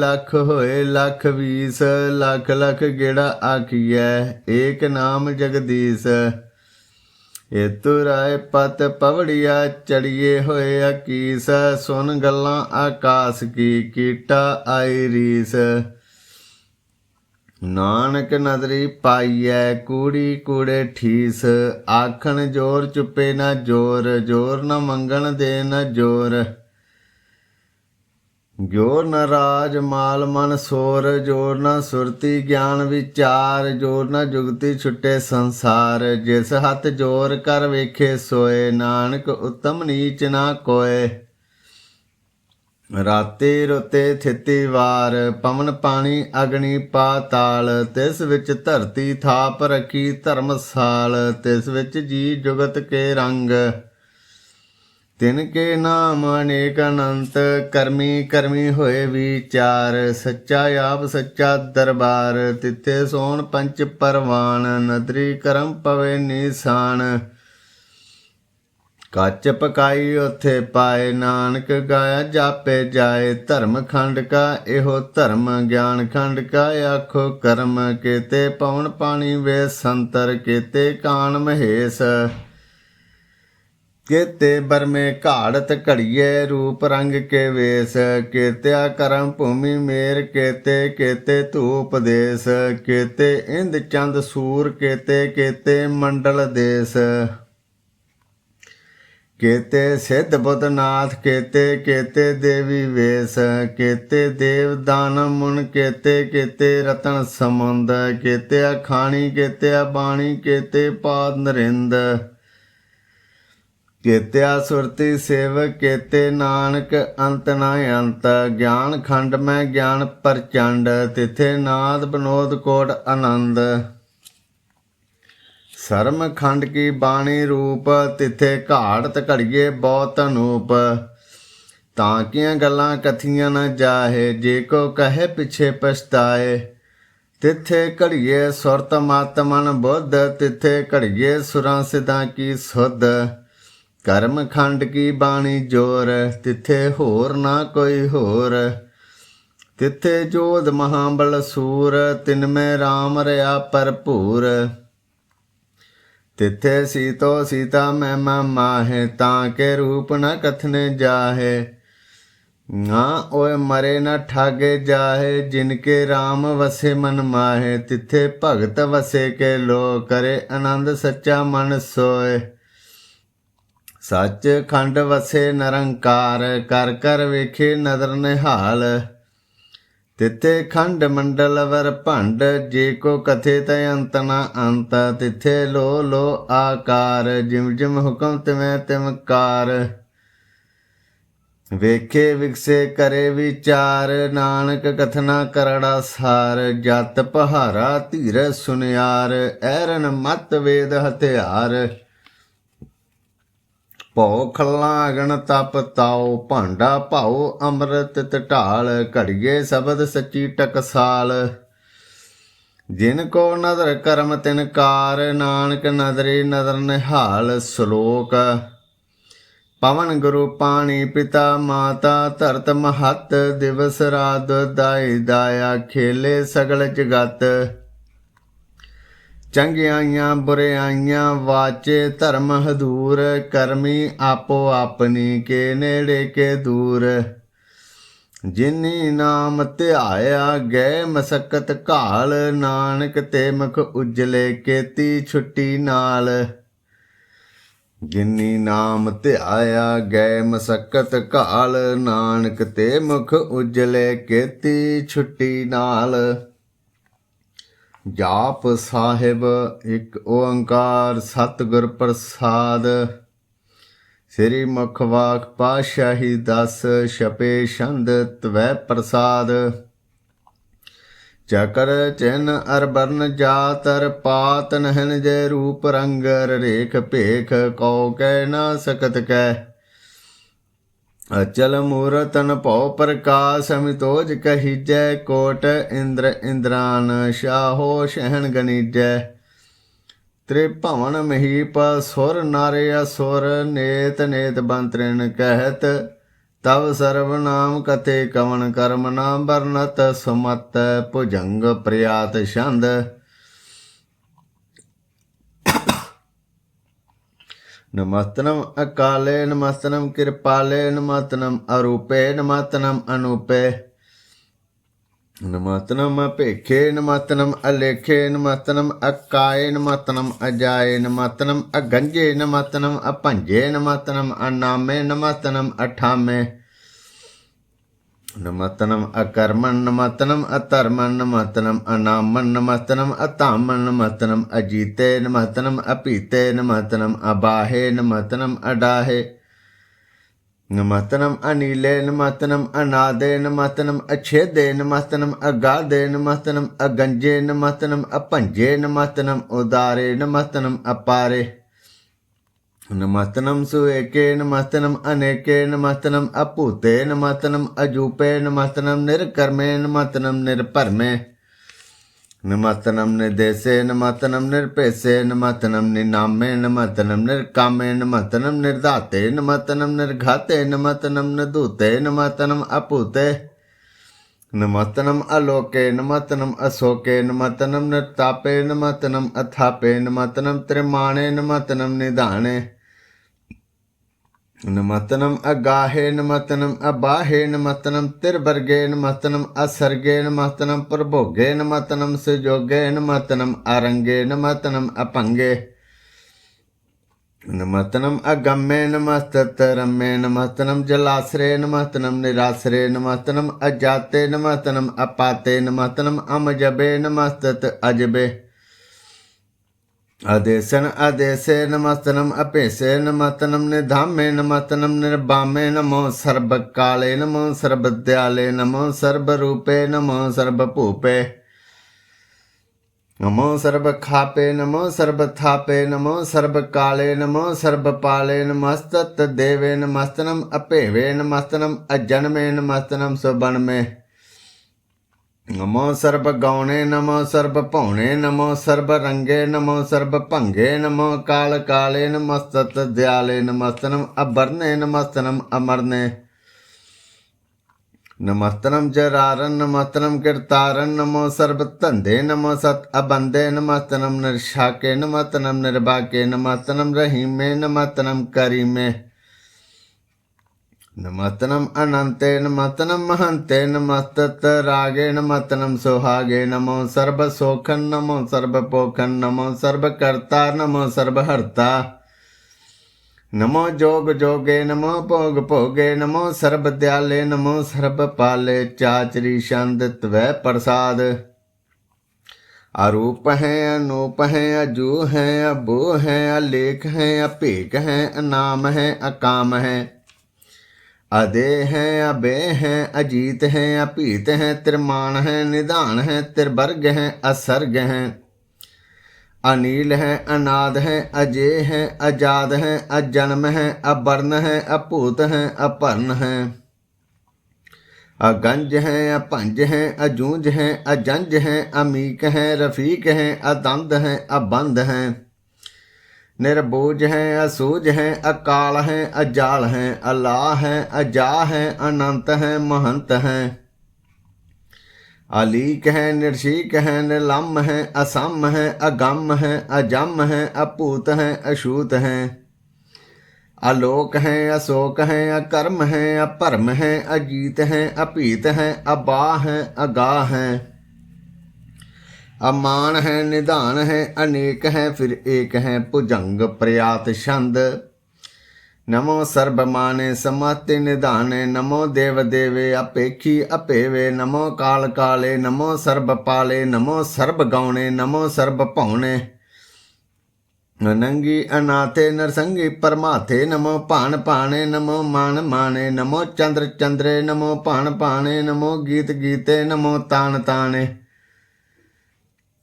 ਲੱਖ ਵੀਸ ਲੱਖ ਲੱਖ ਗੇੜਾ ਆਖੀਐ ਏਕ ਨਾਮ ਜਗਦੀਸ਼ ਏਤੁ ਰਾਏ ਪਤ ਪਵੜੀਆ ਚੜੀਏ ਹੋਏ ਅਕੀਸ ਸੁਨ ਗੱਲਾਂ ਆਕਾਸ ਕੀ ਕੀਟਾ ਆਈ ਰੀਸ ਨਾਨਕ ਨਦਰੀ ਪਾਈਐ ਕੂੜੀ ਕੂੜੇ ਠੀਸ ਆਖਣ ਜੋਰ ਚੁੱਪੇ ਨਾ ਜੋਰ ਜੋਰ ਨਾ ਮੰਗਣ ਦੇ ਨਾ ਜੋਰ ਜੋਰ ਨ ਰਾਜ ਮਾਲ ਮਨ ਸੋਰ ਜੋਰ ਨ ਸੁਰਤੀ ਗਿਆਨ ਵਿਚਾਰ ਜੋਰ ਨ ਜੁਗਤੀ ਛੁੱਟੇ ਸੰਸਾਰ ਜਿਸ ਹੱਥ ਜੋਰ ਕਰ ਵੇਖੇ ਸੋਏ ਨਾਨਕ ਉਤਮ ਨੀਚ ਨਾ ਕੋਏ ਰਾਤੇ ਰੋਤੇ ਥਿਤੀ ਵਾਰ ਪਵਨ ਪਾਣੀ ਅਗਨੀ ਪਾਤਾਲ ਤਿਸ ਵਿੱਚ ਧਰਤੀ ਥਾਪ ਰੱਖੀ ਧਰਮਸਾਲ ਤਿਸ ਵਿੱਚ ਜੀ ਜੁਗਤ ਕੇ ਰੰਗ ਤਿਨ ਕੇ ਨਾਮ ਅਨੇਕ ਅਨੰਤ ਕਰਮੀ ਕਰਮੀ ਹੋਏ ਵਿਚਾਰ ਸੱਚਾ ਆਪ ਸੱਚਾ ਦਰਬਾਰ ਤਿੱਥੇ ਸੋਣ ਪੰਚ ਪਰਵਾਨ ਨਦਰੀ ਕਰਮ ਪਵੇ ਨਿਸ਼ਾਨ ਕੱਚ ਪਕਾਈ ਉੱਥੇ ਪਾਏ ਨਾਨਕ ਗਾਇਆ ਜਾਪੇ ਜਾਏ ਧਰਮ ਖੰਡ ਕਾ ਇਹੋ ਧਰਮ ਗਿਆਨ ਖੰਡ ਕਾ ਆਖੋ ਕਰਮ ਕੇਤੇ ਪਵਨ ਪਾਣੀ ਵੇ ਸੰਤਰ ਕੇਤੇ ਕਾਨ ਮਹੇਸ਼ ਕੇਤੇ ਬਰਮੇ ਘਾੜਤ ਘੜੀਏ ਰੂਪ ਰੰਗ ਕੇ ਵੇਸ ਕੇਤਿਆ ਕਰਮ ਭੂਮੀ ਮੇਰ ਕੇਤੇ ਕੇਤੇ ਧੂਪ ਦੇਸ ਕੇਤੇ ਇੰਦ ਚੰਦ ਸੂਰ ਕੇਤੇ ਕੇਤੇ ਮੰਡਲ ਦੇਸ ਕੇਤੇ ਸਿੱਧ ਬੁੱਧ ਨਾਥ ਕੇਤੇ ਕੇਤੇ ਦੇਵੀ ਵੇਸ ਕੇਤੇ ਦੇਵ ਦਾਨਵ ਮੁਨ ਕੇਤੇ ਕੇਤੇ ਰਤਨ ਸਮੁੰਦ ਕੇਤੇ ਖਾਣੀ ਕੇਤੇ ਬਾਣੀ ਕੇਤੇ ਪਾਦ ਨਰਿੰਦ ਕੇਤਿਆ ਸੁਰਤੀ ਸੇਵਕ ਕੇਤੇ ਨਾਨਕ ਅੰਤ ਨਾ ਅੰਤ ਗਿਆਨ ਖੰਡ ਮੈਂ ਗਿਆਨ ਪ੍ਰਚੰਡ ਤਿਥੇ ਨਾਦ ਬਨੋਦ ਕੋਟ ਆਨੰਦ ਸਰਮ ਖੰਡ ਕੀ ਬਾਣੀ ਰੂਪ ਤਿਥੇ ਘਾੜਤ ਘੜੀਏ ਬਹੁਤ ਅਨੂਪ ਤਾਂ ਕੀਆਂ ਗੱਲਾਂ ਕਥੀਆਂ ਨਾ ਜਾਹੇ ਜੇ ਕੋ ਕਹੇ ਪਿਛੇ ਪਛਤਾਏ ਤਿਥੇ ਘੜੀਏ ਸੁਰਤ ਮਤ ਮਨ ਬੁੱਧ ਤਿਥੇ ਘੜੀਏ ਸੁਰਾਂ ਸਿਧਾਂ ਕੀ ਸੁਧ ਕਰਮ ਖੰਡ ਕੀ ਬਾਣੀ ਜੋਰ ਤਿਥੇ ਹੋਰ ਨਾ ਕੋਈ ਹੋਰ तिथे जोध महाबल सूर, तिनमें राम रया भरपूर। तिथे सीतो सीता महिमा माहे, ताके रूप न कथने जाहे। ना ओए मरे न ठागे जाहे, जिनके राम वसे मन माहे। तिथे भगत वसे के लो, करे आनंद सच्चा मन सोए। सच खंड वसे निरंकार, कर कर वेखे नदर निहाल। तिथे खंड मंडल वर भंड, जे को कथे तय अंत न अंत। तिथे लो लो आकार, जिम जिम हुक्म तिवें तिम कार। वेखे विकसे करे विचार, नानक कथना करड़ा सार। जत पहारा धीर सुनियार, ऐरन मत वेद हथियार। भौ खलागण तप ताओ, भांडा भाओ अमृत ढाल। घड़िए शबद सच्ची टकसाल, जिनको नदर करम तिनकार। नानक नदरी नदर निहाल। श्लोक। पवन गुरु पानी पिता माता, धरत महत दिवस रात दाई दाया। खेले सगल जगत, चंगियाइयां बुरियाइयां वाचे धर्म हदूर। करमी आपो अपनी, के नेड़े के दूर। जिनी नाम ध्याया गए मसकत घाल। नानक ते मुख उजले, केती छुट्टी नाल। जिनी नाम ध्याया गए मसकत घाल। नानक ते मुख उजले, केती छुट्टी नाल। जाप साहिब एक ओंकार सतगुर प्रसाद। श्री मुखवाक पातशाही दस, छपे छंद तवै प्रसाद। चकर चिन्ह अर बरन जातर, पात नहन जय रूप रंगर। रेख भेख कौ कै ना सकत कै, अचल मूरतन भौ प्रकाश। अमितोज कहिजै कोट इंद्र इंद्रान, शाहो शहन गनीजै। त्रिभवन महीप सुर नर असुर, नेत नेत बंतरिन कहत। तव सर्वनाम कथे कवन, कर्म नाम बरनत सुमत। भुजंग प्रयात छंद। नमस्तनम अकाले, नमस्तनम कृपाले। नमस्तनम अरूपे, नमस्तनम अनूपे। नमस्तनम भेखे, नमस्तनम अलेखे। नमस्तनम अकाये, नमस्तनम अजाये। नमस्तनम अगंजे, नमस्तनम अपंजे। नमस्तनम अनामे, नमस्तनम अठामे। नमस्तनम अकर्मण, नमस्तनम अधर्मण। नमस्तनम अनामन, नमस्तनम अतामन। नमस्तनम अजीते, नमस्तनम अपीते। नमस्तनम अबाहे, नमस्तनम अडाहे। नमस्तनम अनीले, नमस्तनम अनादे। नमस्तनम अच्छेदे, नमस्तनम अगाधे। नमस्तनम अगंजे, नमस्तनम अपंजे। नमस्तनम उदारे, नमस्तनम अपारे। नमस्तनम सुएके, नमस्तनम अनेके। नमस्तनम अपूते, नमस्तनम अजूपे। नमस्तनम निर्कर्मे, नमस्तनम निर्भरमे। नमस्तनम निर्देशे, नमस्तनम निर्पेशे। नमस्तनम निनामे, नमस्तनम निर्कामे। नमस्तनम निर्धाते, नमस्तनम निर्घाते। नमस्तनम निर्धूते, नमस्तनम अपूते। नमस्तनम अलोके, नमस्तनम अशोके। नमस्तनम निर्तापे, नमस्तनम अथापे। नमस्तनम त्रिमाणे, नमस्तनम निधाने। नमस्तनम अगाहे, नमस्तनम अबाहे। नमस्तनम तिरवर्गे, नमस्तनम असर्गे। नमस्तनम प्रभोगे, नमस्तनम सुजोगे। नमस्तनम अरंगे, नमस्तनम अपंगे। नमस्तनम अगम्ये, नमस्तरम्ये। नमस्तनम जलाश्रे, नमस्तनम निराश्रे। नमस्तनम अजाते, नमस्तनम अपाते। नमस्तनम अमजबे, नमस्तत अजबे। अदेशन अदेशे, नमस्तनम अपेशे। नमस्तनम निधामे, नमस्तनम निर्बामे। नमो सर्वकाले, नमो सर्वदयाले। नमो सर्वरूपे, नमो सर्वभूपे। नमो सर्वखापे, नमो सर्वथापे। नमो सर्वकाले, नमो सर्वपाले। नमस्तत देवे, नमस्तनम अपेवे। नमस्तनम अजन्मे, नमस्तनम सुबन्मे। नमो सर्वगौणे, नमो सर्वभौणे। नमो सर्वरंगे, नमो सर्वभंगे। नमो काल काले, नमस्तत दयाले। नमस्तनम अबरने, नमस्तनम अमरने। नमस्तनम जरारन नमस्तनम कीर्तारन नमो सर्व धंधे नमो सत अबंदे नमस्तनम निर्शाके नमस्तनम निर्भाके नमस्तनम रहीमे नमस्तनम करीमे नमस्तनम अनंते नमस्तनम महंते नमस्तत रागे नमस्तनम सुहागे नमो सर्व सोखन नमो सर्व पोखन नमो सर्व कर्ता नमो सर्व हर्ता नमो जोग जोगे नमो भोग भोगे नमो सर्व दयाले नमो सर्व पाले चाचरी छंद त्वै प्रसाद अरूप हैं अनूप हैं अजू हैं अबू हैं अलेख हैं अपेक हैं अनाम हैं अकाम हैं अदे हैं अबे हैं अजीत हैं अपीत हैं त्रिमान हैं निधान हैं त्रिवर्ग हैं असर्ग हैं अनील हैं अनाद हैं अजय हैं अजाद हैं अजन्म हैं अवर्ण हैं अपूत हैं अपर्ण हैं अगंज हैं अपंज हैं अजूंज हैं अजंज हैं अमीक हैं रफीक हैं अदंद हैं अबंध हैं निर्बोझ हैं असूझ हैं अकाल हैं अजाल हैं अल्लाह हैं अजा हैं अनंत हैं महंत हैं अलीक हैं निर्शीक हैं निर्लम हैं असम हैं अगम हैं अजम हैं अपूत हैं अछूत हैं अलोक हैं अशोक हैं अकर्म हैं अपरम हैं अजीत हैं अपीत हैं अबाह हैं अगाह हैं अमान है निधान है अनेक है फिर एक है भुजंग प्रयात छंद नमो सर्वमाने समस्ते निधाने नमो देव देवे अपेखी अपेवे नमो काल काले नमो सर्व पाले नमो सर्व गौणे नमो सर्व पौने नंगी अनाथे नरसंगी परमाथे नमो पान पाने नमो मान माने नमो चंद्र चंद्रे नमो पान पाने नमो गीत गीते नमो तान ताने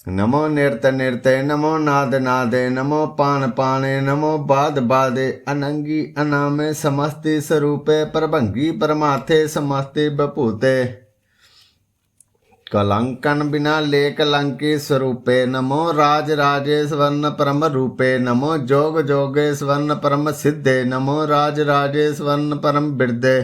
नमो निर्त निर्ते नमो नाद नादे नमो पान पाने नमो बाद बादे अनंगी अनामे समस्ति स्वरूपे प्रभंगी परमाथे समस्ति बभूते कलंकन बिना ले कलंकी स्वरूपे नमो राज राजे स्वर्ण परम रूपे नमो जोग जोगे स्वर्ण परम सिद्धे नमो राज राजे स्वर्ण परम बिरदे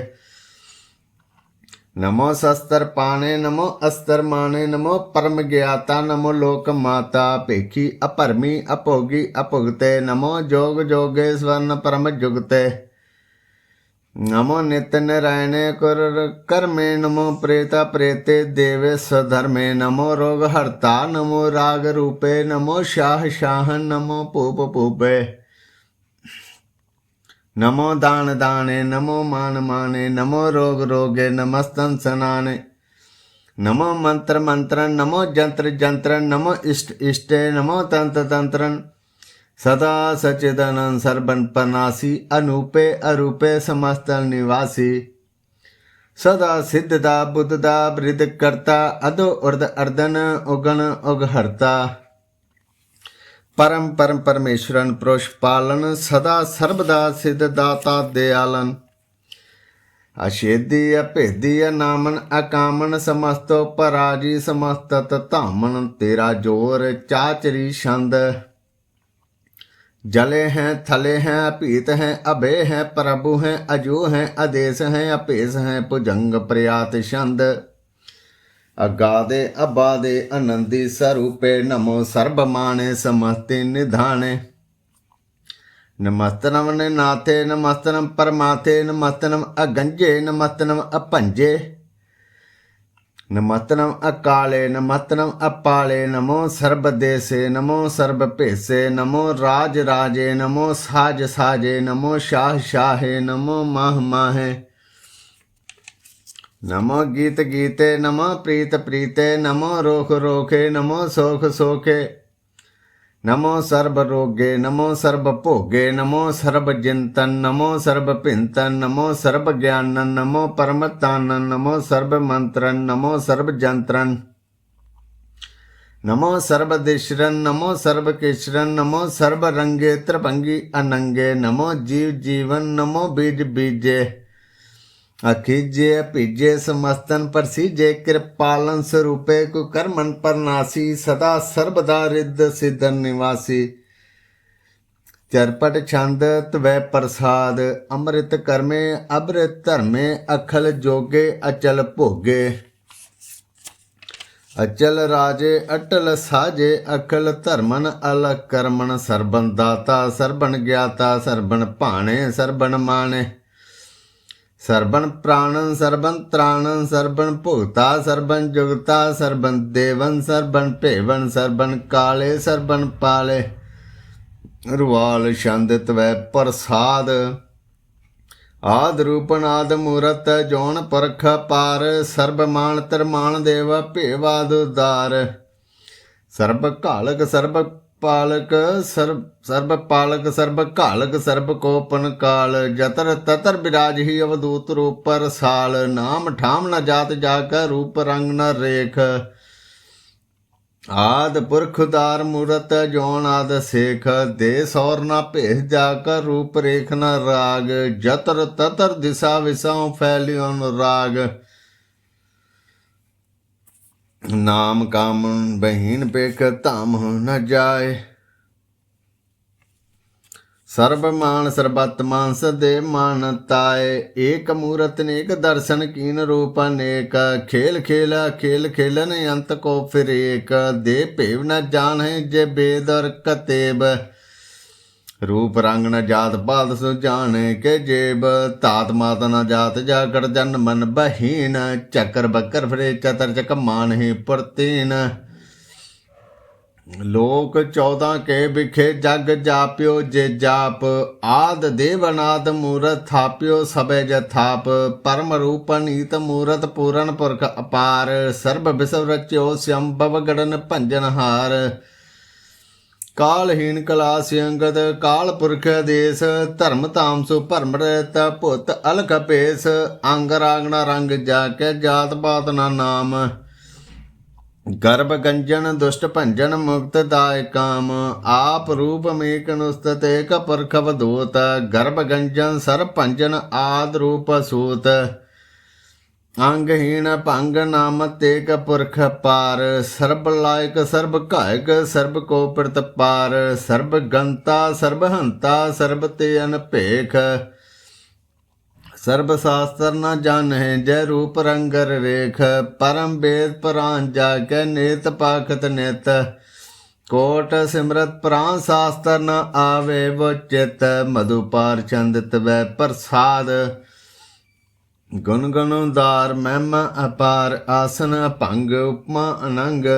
नमो शस्त्र पाने नमो अस्त्र माने नमो परम ज्ञाता नमो लोक माता पेखी अपरमी अपोगी अपुगते नमो जोग जोगे स्वर्ण परम जुगते नमो नित्य नारायणे कुर कर्मे नमो प्रेता प्रेते देवे स्वधर्मे नमो रोग हर्ता नमो राग रूपे नमो शाह शाहन नमो पूप पूपे नमो दान दाने नमो मान माने नमो रोग रोगे नमस्तन सनाने नमो मंत्र मंत्रन नमो जंत्र जंत्रन नमो इष्ट इष्टे नमो तंत्र तंत्रन सदा सचिदनन सर्वन पनासी अनूपे अरूपे समस्त निवासी सदा सिद्धदा बुद्धदा वृद्ध करता अदो उर्द अर्दन उगन उगहरता परम परम परमेश्वरन पुरुष पालन सदा सर्वदा सिद्ध दाता दयालन अछेदी अभेदी अनामन अकामन समस्तो पराजी समस्त धामन तेरा जोर चाचरी छंद जले हैं थले हैं अपीत हैं अभय हैं प्रभु हैं अजू हैं आदेश हैं अपेश हैं भुजंग प्रयात छंद अगादे अबादे आनंदी स्वरूपे नमो सर्वमाने समस्ते निधाने नमस्तनम नाथे नमस्तनम परमाथे नमस्तनम अगंजे नमस्तनम अपंजे नमस्तनम अकाले नमस्तनम अपाले नमो सर्वदेशे नमो सर्वभेसे नमो राज राजे नमो साज साजे नमो शाह शाहे नमो माह माहे नमो गीत गीते नमो प्रीत प्रीते नमो रोख रोखे नमो सोख सोखे नमो सर्व रोगे नमो सर्व भोगे नमो सर्व जिंतन नमो सर्व पिंतन नमो सर्व ज्ञानन नमो परमतानन नमो सर्व मंत्रन नमो सर्व जंत्रन नमो सर्व दिशरन नमो सर्व किशरन नमो सर्व रंगे त्रिभंगी अनंगे नमो जीव जीवन नमो बीज बीजे अखिजे पीजे समस्तन परसीजे कृपालन स्वरूपे कुकर्मन परनासी सदा सर्वदा रिद्ध सिद्धन निवासी चरपट छंद तवै प्रसाद, अमृत कर्मे अमृत धर्मे, अखल जोगे अचल भोगे। अचल राजे अटल साजे, अखल धर्मन अलग कर्मन, सर्बन दाता सर्बन ज्ञाता, सर्बन भाणे सर्बन माने, सर्बन प्राणन सर्बन त्राणन, सर्बन भुगता सर्बन जुगता, सर्बन देवन सर्बन भेवन, सर्बन काले सर्बन पाले। रुवाल छंद तवै प्रसाद, आद रूपन आद मूरत, जौन परख पार, सर्ब मान तरमान देव भेवाद उदार। सर्ब घालक सर्ब पालक, सर्ब पालक सर्ब घालक, सर्ब कोपन काल, जतर ततर विराज ही अवधूत रूप रसाल। नाम ठाम न जात जाकर, रूप रंग न रेख, आद पुरख उदार मूरत, जौन आद सेख। दे सौर न भेद जाकर, रूप रेख न राग, जतर ततर दिशा विसाओ फैलियो राग। नाम काम बहीन पेख, धाम न जाए, सर्ब मान सर्बात्मान सदैव मान ताए। एक मूरत नेक दर्शन कीन रूप अनेक, खेल खेला खेल खेलन अंत को फिर एक। दे भेव न जान है जे वेद और कतेब, रूप रंग न जात पात सो जाने के जेब। तात मात न जात जाकर जन मन बहीन, चक्कर बकर फिरे चतर चक मान ही प्रतीन। लोक 14 के बिखे जग जाप्यो जे जाप, आद देव अनाद मूरत थाप्यो सबे जथाप। परम रूप नीत मूरत पूरन पुरख अपार, सर्ब विश्व रच्यो श्यंभव गणन भंजन हार। कालहीन कलासी अंगद काल पुरख देश, धर्म ताम सु भरम रहत भुत अलख पेश। अंग रागना रंग जाके जात पात ना नाम, गर्भ गंजन दुष्ट भंजन मुक्त दाय काम। आप रूप मेक नुस्तत एक पुरख अवधूत, गर्भ गंजन सर भंजन आद रूप सूत। अंगहीन भंग नाम तेक पुरख पार, सर्ब लायक सर्ब घायक सर्ब को प्रतपार। सर्ब गंता सर्ब हंता सर्ब ते अनभेख, सर्ब शास्त्र न जाने जय रूप रंगर रेख। परम वेद प्राण जाके नेत पाखत नेत, कोट सिमरत प्राण शास्त्र न आवे वो चित। मधुपार छंद तवै प्रसाद, गुण गुण उदार महिमा अपार, आसन अभंग उपमा अनंग।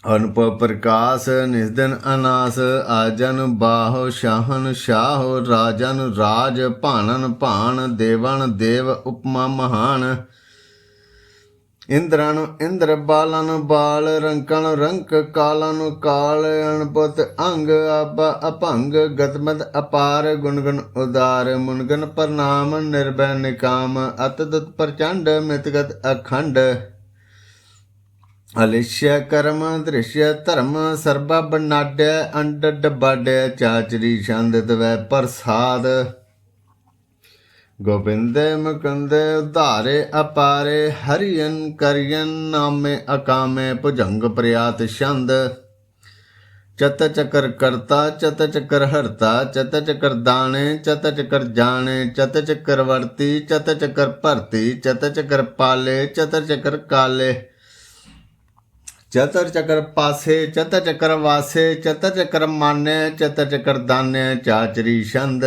अनुभव प्रकाश निस्दिन अनास, आजन बाहो शाहन शाहो। राजन राज भानन भान, देवन देव उपमा महान। इंद्रन इंद्र बालन बाल, रंकन रंक कालन काल। अणपुत अंग आबा अभंग, गतमत अपार गुण गुण उदार। मुनगन प्रणाम निर्भय निकाम, अतदुत प्रचंड मितगत अखंड। अलिश्य कर्म दृश्य धर्म, सर्बा बनाड्य अंड डबाड्य। चाचरी छंद तवै प्रसाद, गोबिंद मुकुंद उधारे अपारे। हरियन करियन नामे अकामे, भुजंग प्रयात छंद। चत चकर करता चत चकर हरता, चत चकर दाने चत चकर जाने। चत चकर वर्ती चत चकर भरती, चत चकर पाले चत चकर काले। चतर चकर पासे चतर चकर वासे, चतर चकर माने चतर चकर दाने। चाचरी छंद,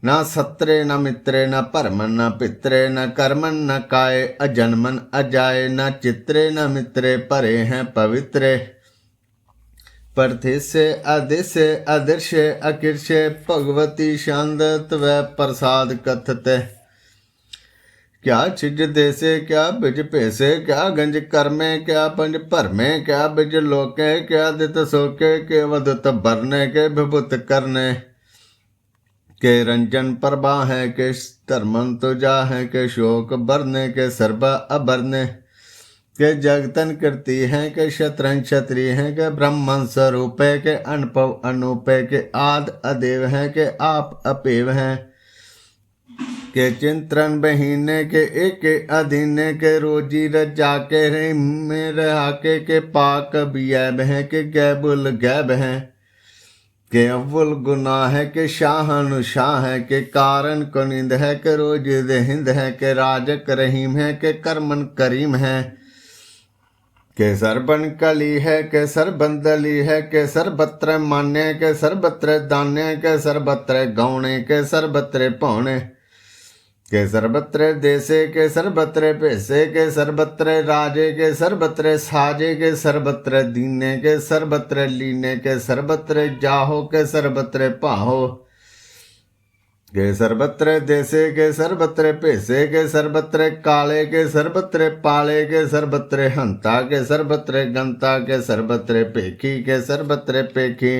न सत्रे न मित्रे न भरमन न पित्रे, न कर्मन न काये अजन्मन अजाए। न चित्रे न मित्रे भरे हैं पवित्रे, प्रथिष्य अदिश्य अदृश्य अकृष्य। भगवती छंद तवै प्रसाद कथत, क्या छिज देसे क्या बिज पेसे। क्या गंज कर्मे क्या पंज भरमे, क्या बिज लोके क्या दित सोके। के वदुत भरने के विभुत करने, के रंजन प्रभा है के धर्मन तुजा है। के शोक भरने के सर्बा अभरने, के जगतन कृति है के शत्रन क्षत्रिय है। के ब्रह्मन स्वरूप है के अनुभव अनूप है। के आद अदेव है के आप अपेव हैं। के चिंतन बहीने के एक अधीने। के रोजी रजा के रे में रहा के पाक बियब हैं। के गैबुल गैब हैं। के अव्वल गुनाह है के शाहनुशाह है के कारण कुनिंद है के रोज देहिंद है के राजक रहीम है के करमन करीम है के सरबन कली है के सरबन दली है के सरबत्र मान्य के सरबत्र दान्य के सरबत्र गौणे के सरबत्र पौने के सर्वत्र देशे के सर्वत्र पैसे के सर्वत्र राजे के सर्वत्र साजे के सर्वत्र दीने के सर्वत्र लीने के सर्वत्र जाहो के सर्वत्र पाहो के सर्वत्र देशे के सर्वत्र पैसे के सर्वत्र काले के सर्वत्र पाले के सर्वत्र हंता के सर्वत्र गंता के सर्वत्र पेखी के सर्वत्र पेखी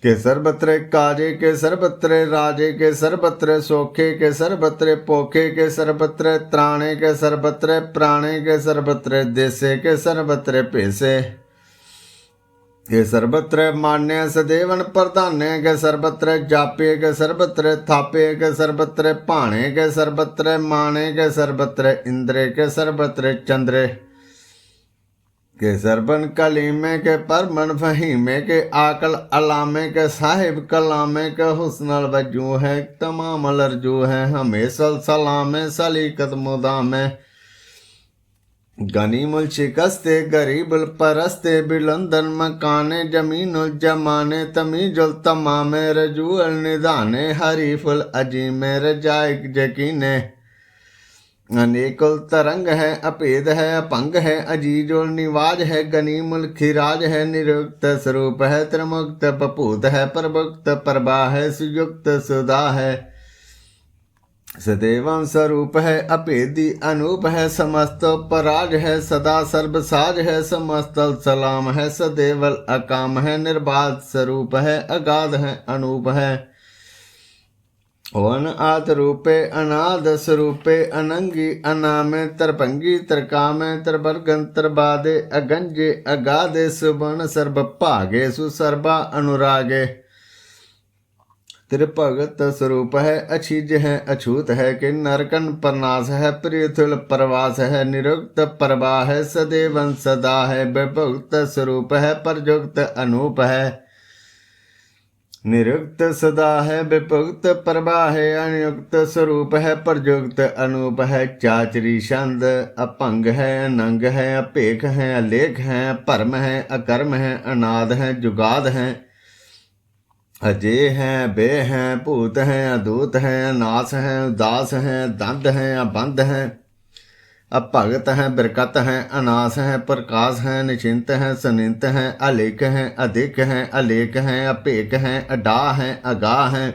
के सर्वत्र काजे के सर्वत्र राजे के सर्वत्र सोखे के सर्वत्र पोखे के सर्वत्र त्राणे के सर्वत्र प्राणे के सर्वत्र देशे के सर्वत्र पैसे के सर्वत्र मान्य सदेवन प्रधान्य के सर्वत्र जापे के सर्वत्र थापे के सर्वत्र पाणे के सर्वत्र माणे के सर्वत्र इंद्रे के सर्वत्र चंद्रे के सरबन कलीमे के परमन फहीमे के आकल अलामे के साहिब कलामे के हुस्नल वजू है तमाम लरजू है हमेशल सलामे सलीकत मुदामे गनीमुल शिकस्ते गरीबुल परस्ते बिलंदन मकाने जमीनुल जमाने तमीजुल तमामे रजूअल निदाने हरीफुल अजीमे रजाइक यकीने अनेकुल तरंग है अपेद है अपंग है अजीजुल निवाज है गनीमुल खिराज है निरुक्त स्वरूप है त्रिमुक्त पपूत है प्रभुक्त प्रभा है सुयुक्त सुधा है सदैवं स्वरूप है अपेदी अनूप है समस्त पराज है सदा सर्वसाज है समस्त सलाम है सदैवल अकाम है निर्बाध स्वरूप है अगाध है अनूप है वन आत रूपे अनाद स्वरूपे अनंगी अनामे तरपंगी तरकामे तरबर्गन तरबादे अगंजे अगाधे सुबन सर्व भागे सुसर्बा अनुरागे त्रिभगत स्वरूप है अछिज है अछूत है कि नरकन प्रनाश है प्रियथुल प्रवास है निरुक्त प्रभा है सदैवन सदा है विभुक्त स्वरूप है परजुक्त अनूप है निरुक्त सदा है विभुक्त प्रभा है अनियुक्त स्वरूप है परजुक्त अनूप है चाचरी छंद अपंग है अनंग है अपेख है अलेख है परम है अकर्म है अनाद है जुगाद है अजय हैं बे हैं भूत हैं अदूत हैं अनास हैं उदास हैं दंद हैं अबंध हैं अभगत हैं बरकत हैं अनास हैं प्रकाश हैं निश्चिंत हैं सनिंत हैं अलेख हैं अधिक हैं अलेख हैं अपेक हैं अडा हैं अगाह हैं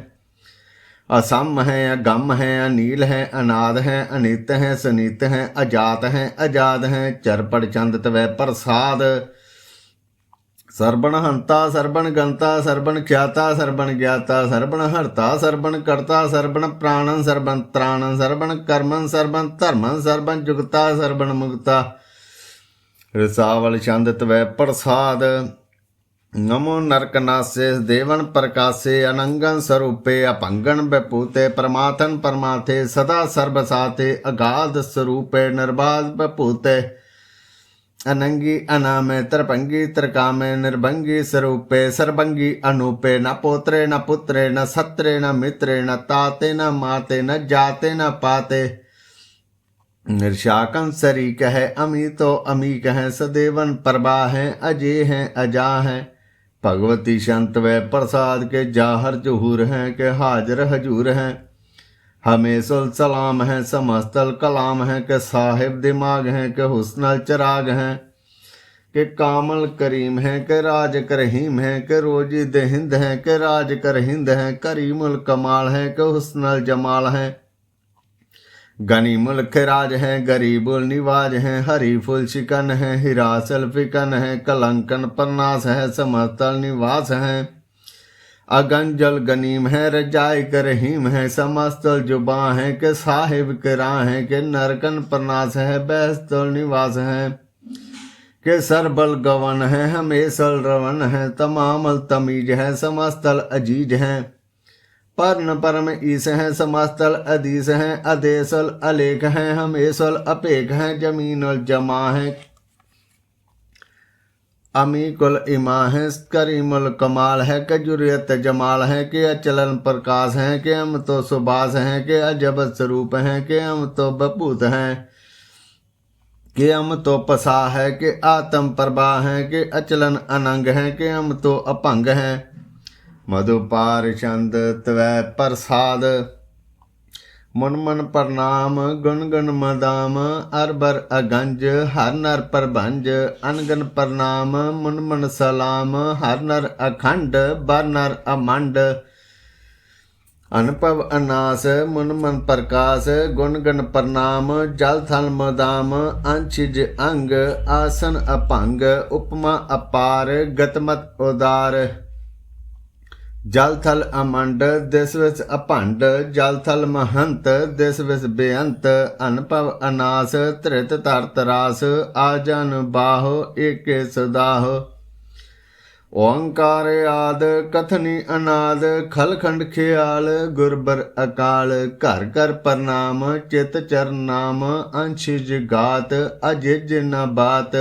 असम हैं अगम हैं अनील हैं अनाद हैं अनित हैं सनित हैं अजात हैं अजाद हैं चरपड़ चंद तवै प्रसाद सर्वण हंता सर्वण गंता सर्वण ख्याता सर्वण ज्ञाता सर्वण हरता सर्वण कर्ता सर्वण प्राणन सर्वण त्राणन सर्वण कर्मन सर्वण धर्मन सर्वण जुगता सर्वण मुक्ता रसावल छंद तवै प्रसाद नमो नरकनासे देवन प्रकाशे अनंगन स्वरूपे अपंगन बपूते परमाथन परमाथे सदा सर्वसाथे अगाध स्वरूपे निर्बाध बपूते अनंगी अनामे तरपंगी तरकामे निर्भंगी स्वरूपे सर्वंगी अनूपे न पोत्रे न पुत्रे न सत्रे न मित्रे न ताते न माते न जाते न पाते निर्शाकन शरीक है अमीतो अमीक है सदेवन प्रभा है अजय है अजा है भगवती संत व प्रसाद के जाहर जुहूर हैं के हाजर हजूर हैं हमेशुल सलाम है समस्तल कलाम है के साहिब दिमाग हैं के हुस्नल चराग हैं के कामल करीम है के राज करहीम है के रोजी देहिंद है के राज करहिंद है करीमुल कमाल है के हुस्नल जमाल है गनीमुल खिराज है गरीबुल निवाज है हरीफुल शिकन है हिरासल फिकन है कलंकन प्रनाश है समस्तल निवास है अगंजल गनीम है रजाई करहीम है समस्तल जुबा है के साहिब किरा है के नरकन प्रनाश है बैस्तल निवास है के सरबल गवन है हमेशल रवन है तमामल तमीज है समस्तल अजीज है पर्ण परम ईस हैं समस्तल अधीस हैं अदेसल अलेख हैं हमेशल अपेख हैं जमीनुल जमा है अमी कुल इमा है करीमुल कमाल है के जुरियत जमाल है के अचलन प्रकाश है के हम तो सुबास हैं के अजब स्वरूप हैं के हम तो बपूत हैं के हम तो पसा है के आत्म प्रभा है के अचलन अनंग है के हम तो अपंग हैं मधुपार छंद त्वै प्रसाद मन मन प्रणाम गुण गुण मदाम अरबर अगंज हर नर प्रभंज अनगन प्रणाम मुन मन सलाम हर नर अखंड बर नर अमंड अनुभव अनास मुन मन प्रकाश गुण गण प्रणाम जल थल मदाम अंशिज अंग आसन अपंग उपमा अपार गतमत उदार जल थल अमंड दिस विच अपंड जल थल महंत दिस विच बेअंत अनुभव अनास त्रित तरत रास आजन बाहो एके सदाहो ओंकार आद कथनी अनाद खलखंड ख्याल गुरबर अकाल घर घर प्रणाम चित चरनाम अंशिज गात अजिज न बात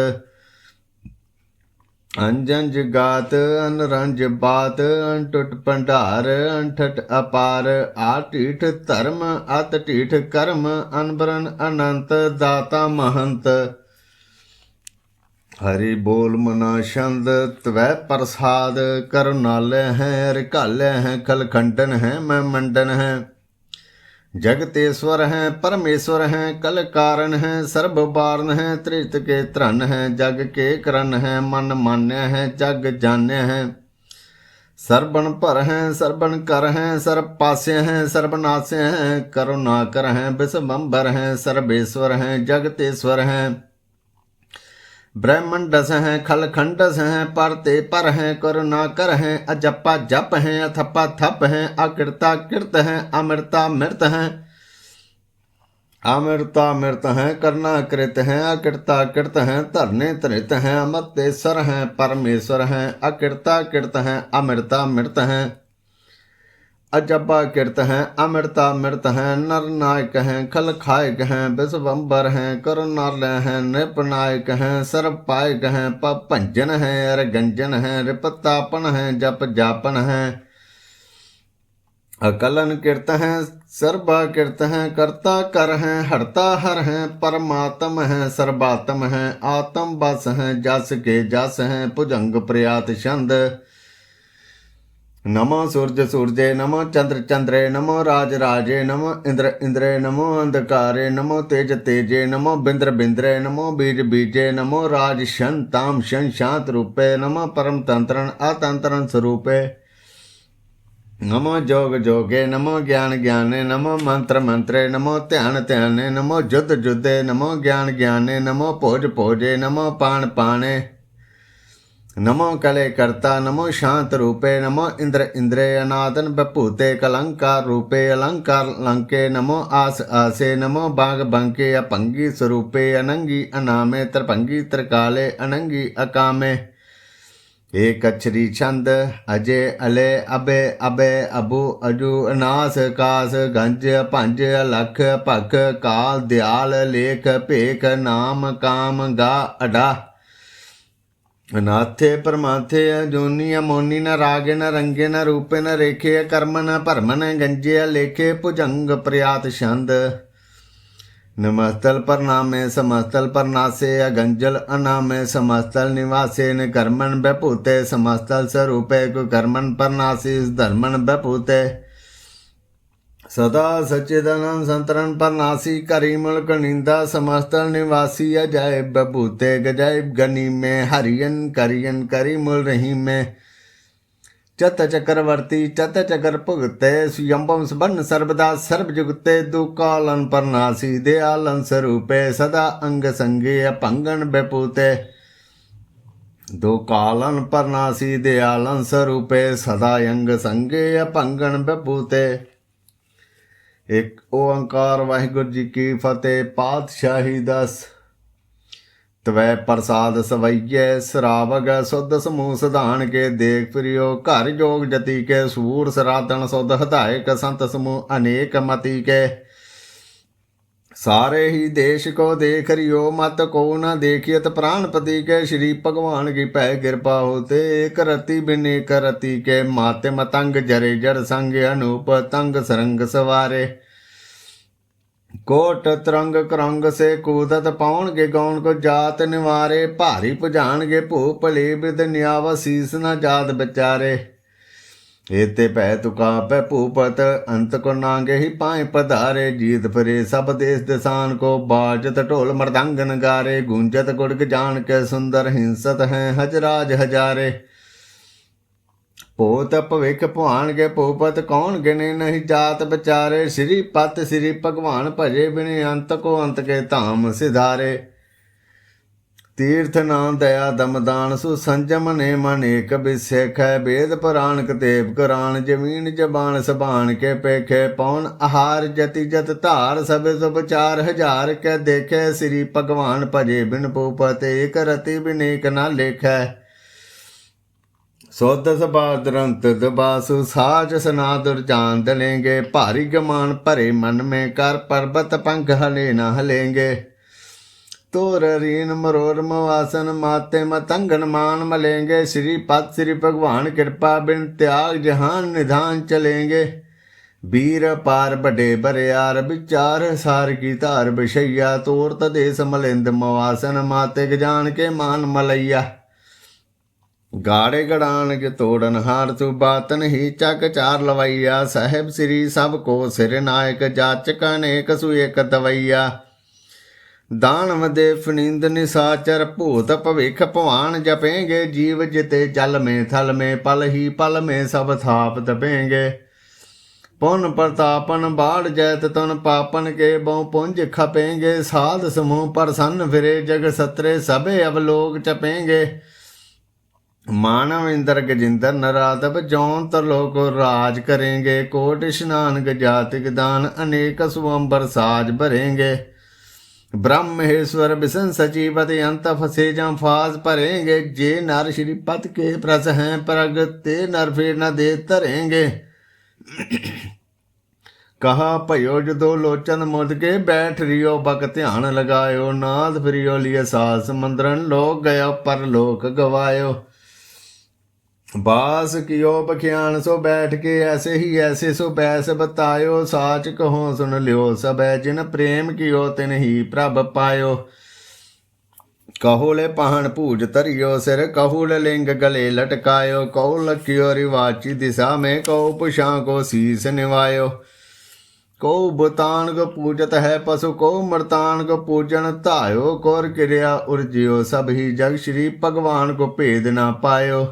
अंजन जगात अनरंज बात अनटुट भंडार अनठट अपार आटीठ धर्म अत टीठ कर्म अनबरन अनंत दाता महंत हरि बोल मना छंद त्वै प्रसाद करुणालय है रिकालय है खलखंडन है मैं मंडन है जगतेश्वर हैं परमेश्वर हैं कल कारण हैं सर्व बारण हैं त्रित के त्रन हैं जग के करन हैं मन मान्य हैं जग जान्य हैं सर्वण पर हैं सर्वण कर हैं सर्व पास्य हैं सर्वनाश्य हैं करुणा कर हैं विश्वम्बर हैं सर्वेश्वर हैं जगतेश्वर हैं ब्रह्मंडस हैं खलखंडस हैं परते पर हैं करुणा कर हैं अजपा जप हैं अथपा थप हैं अकृता कृत हैं अमृता मृत हैं अमृता मृत हैं करना कृत हैं अकृता कृत हैं धरने त्रित हैं अमृतेश्वर हैं परमेश्वर हैं अकृता कृत हैं अमृता मृत हैं अजबा कृत हैं अमृता मृत हैं नर नायक हैं खल खायक हैं विश्वम्बर हैं करुणालय हैं नृपनायक हैं सर्वपायक हैं भंजन हैं अरगंजन हैं रिपतापन हैं जप जापन हैं अकलन कृत हैं सर्वा कृत हैं कर्ता कर हैं हरता हर हैं परमात्म हैं सर्वात्म हैं आत्म बस हैं जस के जस हैं भुजंग प्रयात छंद नमो सूर्य सूर्ये नमो चंद्र चंद्रे नमो राज राजे नमो इंद्र इंद्रे नमो अंधकारे नमो तेज तेजे नमो बिंद्र बिंद्रे नमो बीज बीजे नमो राज शांताम शांत रूपे नमो परम तंत्रन अतंत्रन स्वरूपे नमो जोग जोगे नमो ज्ञान ज्ञाने नमो मंत्र मंत्रे नमो ध्यान ध्याने नमो युद्ध युद्धे नमो ज्ञान ज्ञाने नमो भोज भोजे नमो पान पाने नमो कले कर्ता नमो शांत रूपे नमो इंद्र इंद्रे अनादन बभूते कलंकार रूपे अलंकार लंके नमो आस आसे नमो बाग बंके अपंगी स्वरूपे अनंगी अनामे त्रिभंगी त्रिकाले अनंगी अकामे एक अक्षरी छंद अजय अले अबे अबे अबू अजू अनास कास गंज पंज लख भख काल दयाल लेख भेख नाम काम गा अडा अनाथे परमाथे अजोनी अमोनी न रागे न रंगे न रूपे न रेखे कर्म न भरम न गंजे लेखे भुजंग प्रयात छंद नमस्तल परनामे समस्तल परनासे अगंजल अनामे समस्तल निवासे न कर्मन बभूते समस्तल स्वरूपे कु कर्मन परनासी धर्मन बभूते सदा सच्चिदानंद संतरन परनासी करीमल कनिंदा समस्तल निवासी अजायब बभूते गजायब गनी में हरियन करियन करीमुल रही में चत चक्रवर्ती चत चक्र भुगते सुयंबम सबन सर्वदा सर्व जुगते दुकालन परनासी दयालन स्वरूपे सदा अंग संगे अपंगन बभूते दो कालन परनासी दयालन स्वरूपे सदा अंग संगे अपंगन बभूते एक ओंकार वाहिगुरु जी की फतेह। पातशाही दस तवै प्रसाद सवैये सरावग सुध समूह सधान के देख प्रियो घर जोग जति के सूर सराधन सुध हदायक संत समूह अनेक मति के सारे ही देश को देख रियो मत को न देखियत प्राणपति के श्री भगवान की पै कृपा होते एक रति बिन एक रति के माते मतंग जरे जर संग अनूप तंग सरंग सवारे कोट तरंग करंग से कूदत पाउन के गौन को जात निवारे भारी पुजान के भूपले बिद न्याव शीस न जात बेचारे एते पै तुका पै भूपत अंत को नांगे ही पाए पधारे जीत फिरे सब देश दिसान को बाजत ढोल मृदंग नगारे गूंजत गुड़ग जान के सुंदर हिंसत हैं हजराज हजारे पोत भविख भवान के भूपत कौन गिने नहीं जात बेचारे श्रीपत श्री भगवान भजे बिने अंत को अंत के धाम सिधारे तीर्थ नाम दया दमदान सु संजम ने मन एक बिसेख है वेद पुराण कतेब कुरान जमीन जबान सबान के पेखे पौन आहार जति जत धार सब सुभ 4000 के देखे श्री भगवान भजे बिन भूपत एक रति बिन एक न लेख सुध सभा दुरंत दबासु साज सनादुर जान दलेंगे भारी गमान भरे मन में कर पर्वत पंख हले न हलेंगे तोर रीन मरोर मवासन माते मतंगन मान मलेंगे श्रीपत श्री भगवान कृपा बिन त्याग जहान निधान चलेंगे वीर पार बड़े बरियार विचार सार की तार बिशैया तोर तदेश मलिंद मवासन माते जान के मान मलैया गाड़े गड़ान के तोड़न हार तू बातन ही चक चार लवैया साहेब श्री सब को सिर नायक जाचक अनेक सुएक दवैया दानव देव नींद निशाचर भूत भविख भवान जपेंगे जीव जिते जल में थल में पल ही पल में सब थाप दबेंगे पुन प्रतापन बाढ़ जैत तन पापन के बहु पुंज खपेंगे साध समूह प्रसन्न फिरे जग सत्रे सबे अवलोक चपेंगे मानव इंद्र गजिंदर नराधव जौन तरलोक राज करेंगे कोट स्नान गजातिक दान अनेक सुअंबर साज भरेंगे ब्रह्मेश्वर बिसन सचिवत अंत फसे जम फास भरेंगे जे नर श्रीपत के प्रस हैं प्रगते नर फिर न दे तरेंगे कहा पयो जो लोचन मुद के बैठ रियो बक ध्यान लगायो नाद फिरियो लिय सास मंद्रन लोक गयो पर लोक गवायो बास कियो बख्यान सो बैठ के ऐसे ही ऐसे सो बैस बतायो साच कहो सुन लियो सब जिन प्रेम कियो तिन ही प्रभ पायो कहुल पहन पूज तरियो सिर कहुल लिंग गले लटकायो कौ लखियो रिवाची दिशा में कौ पुषा को शीस निवायो को बुतान को पूजत है पशु को मृतान को पूजन तायो कोर क्रिया उर्जियो सब ही जग श्री भगवान को भेद ना पायो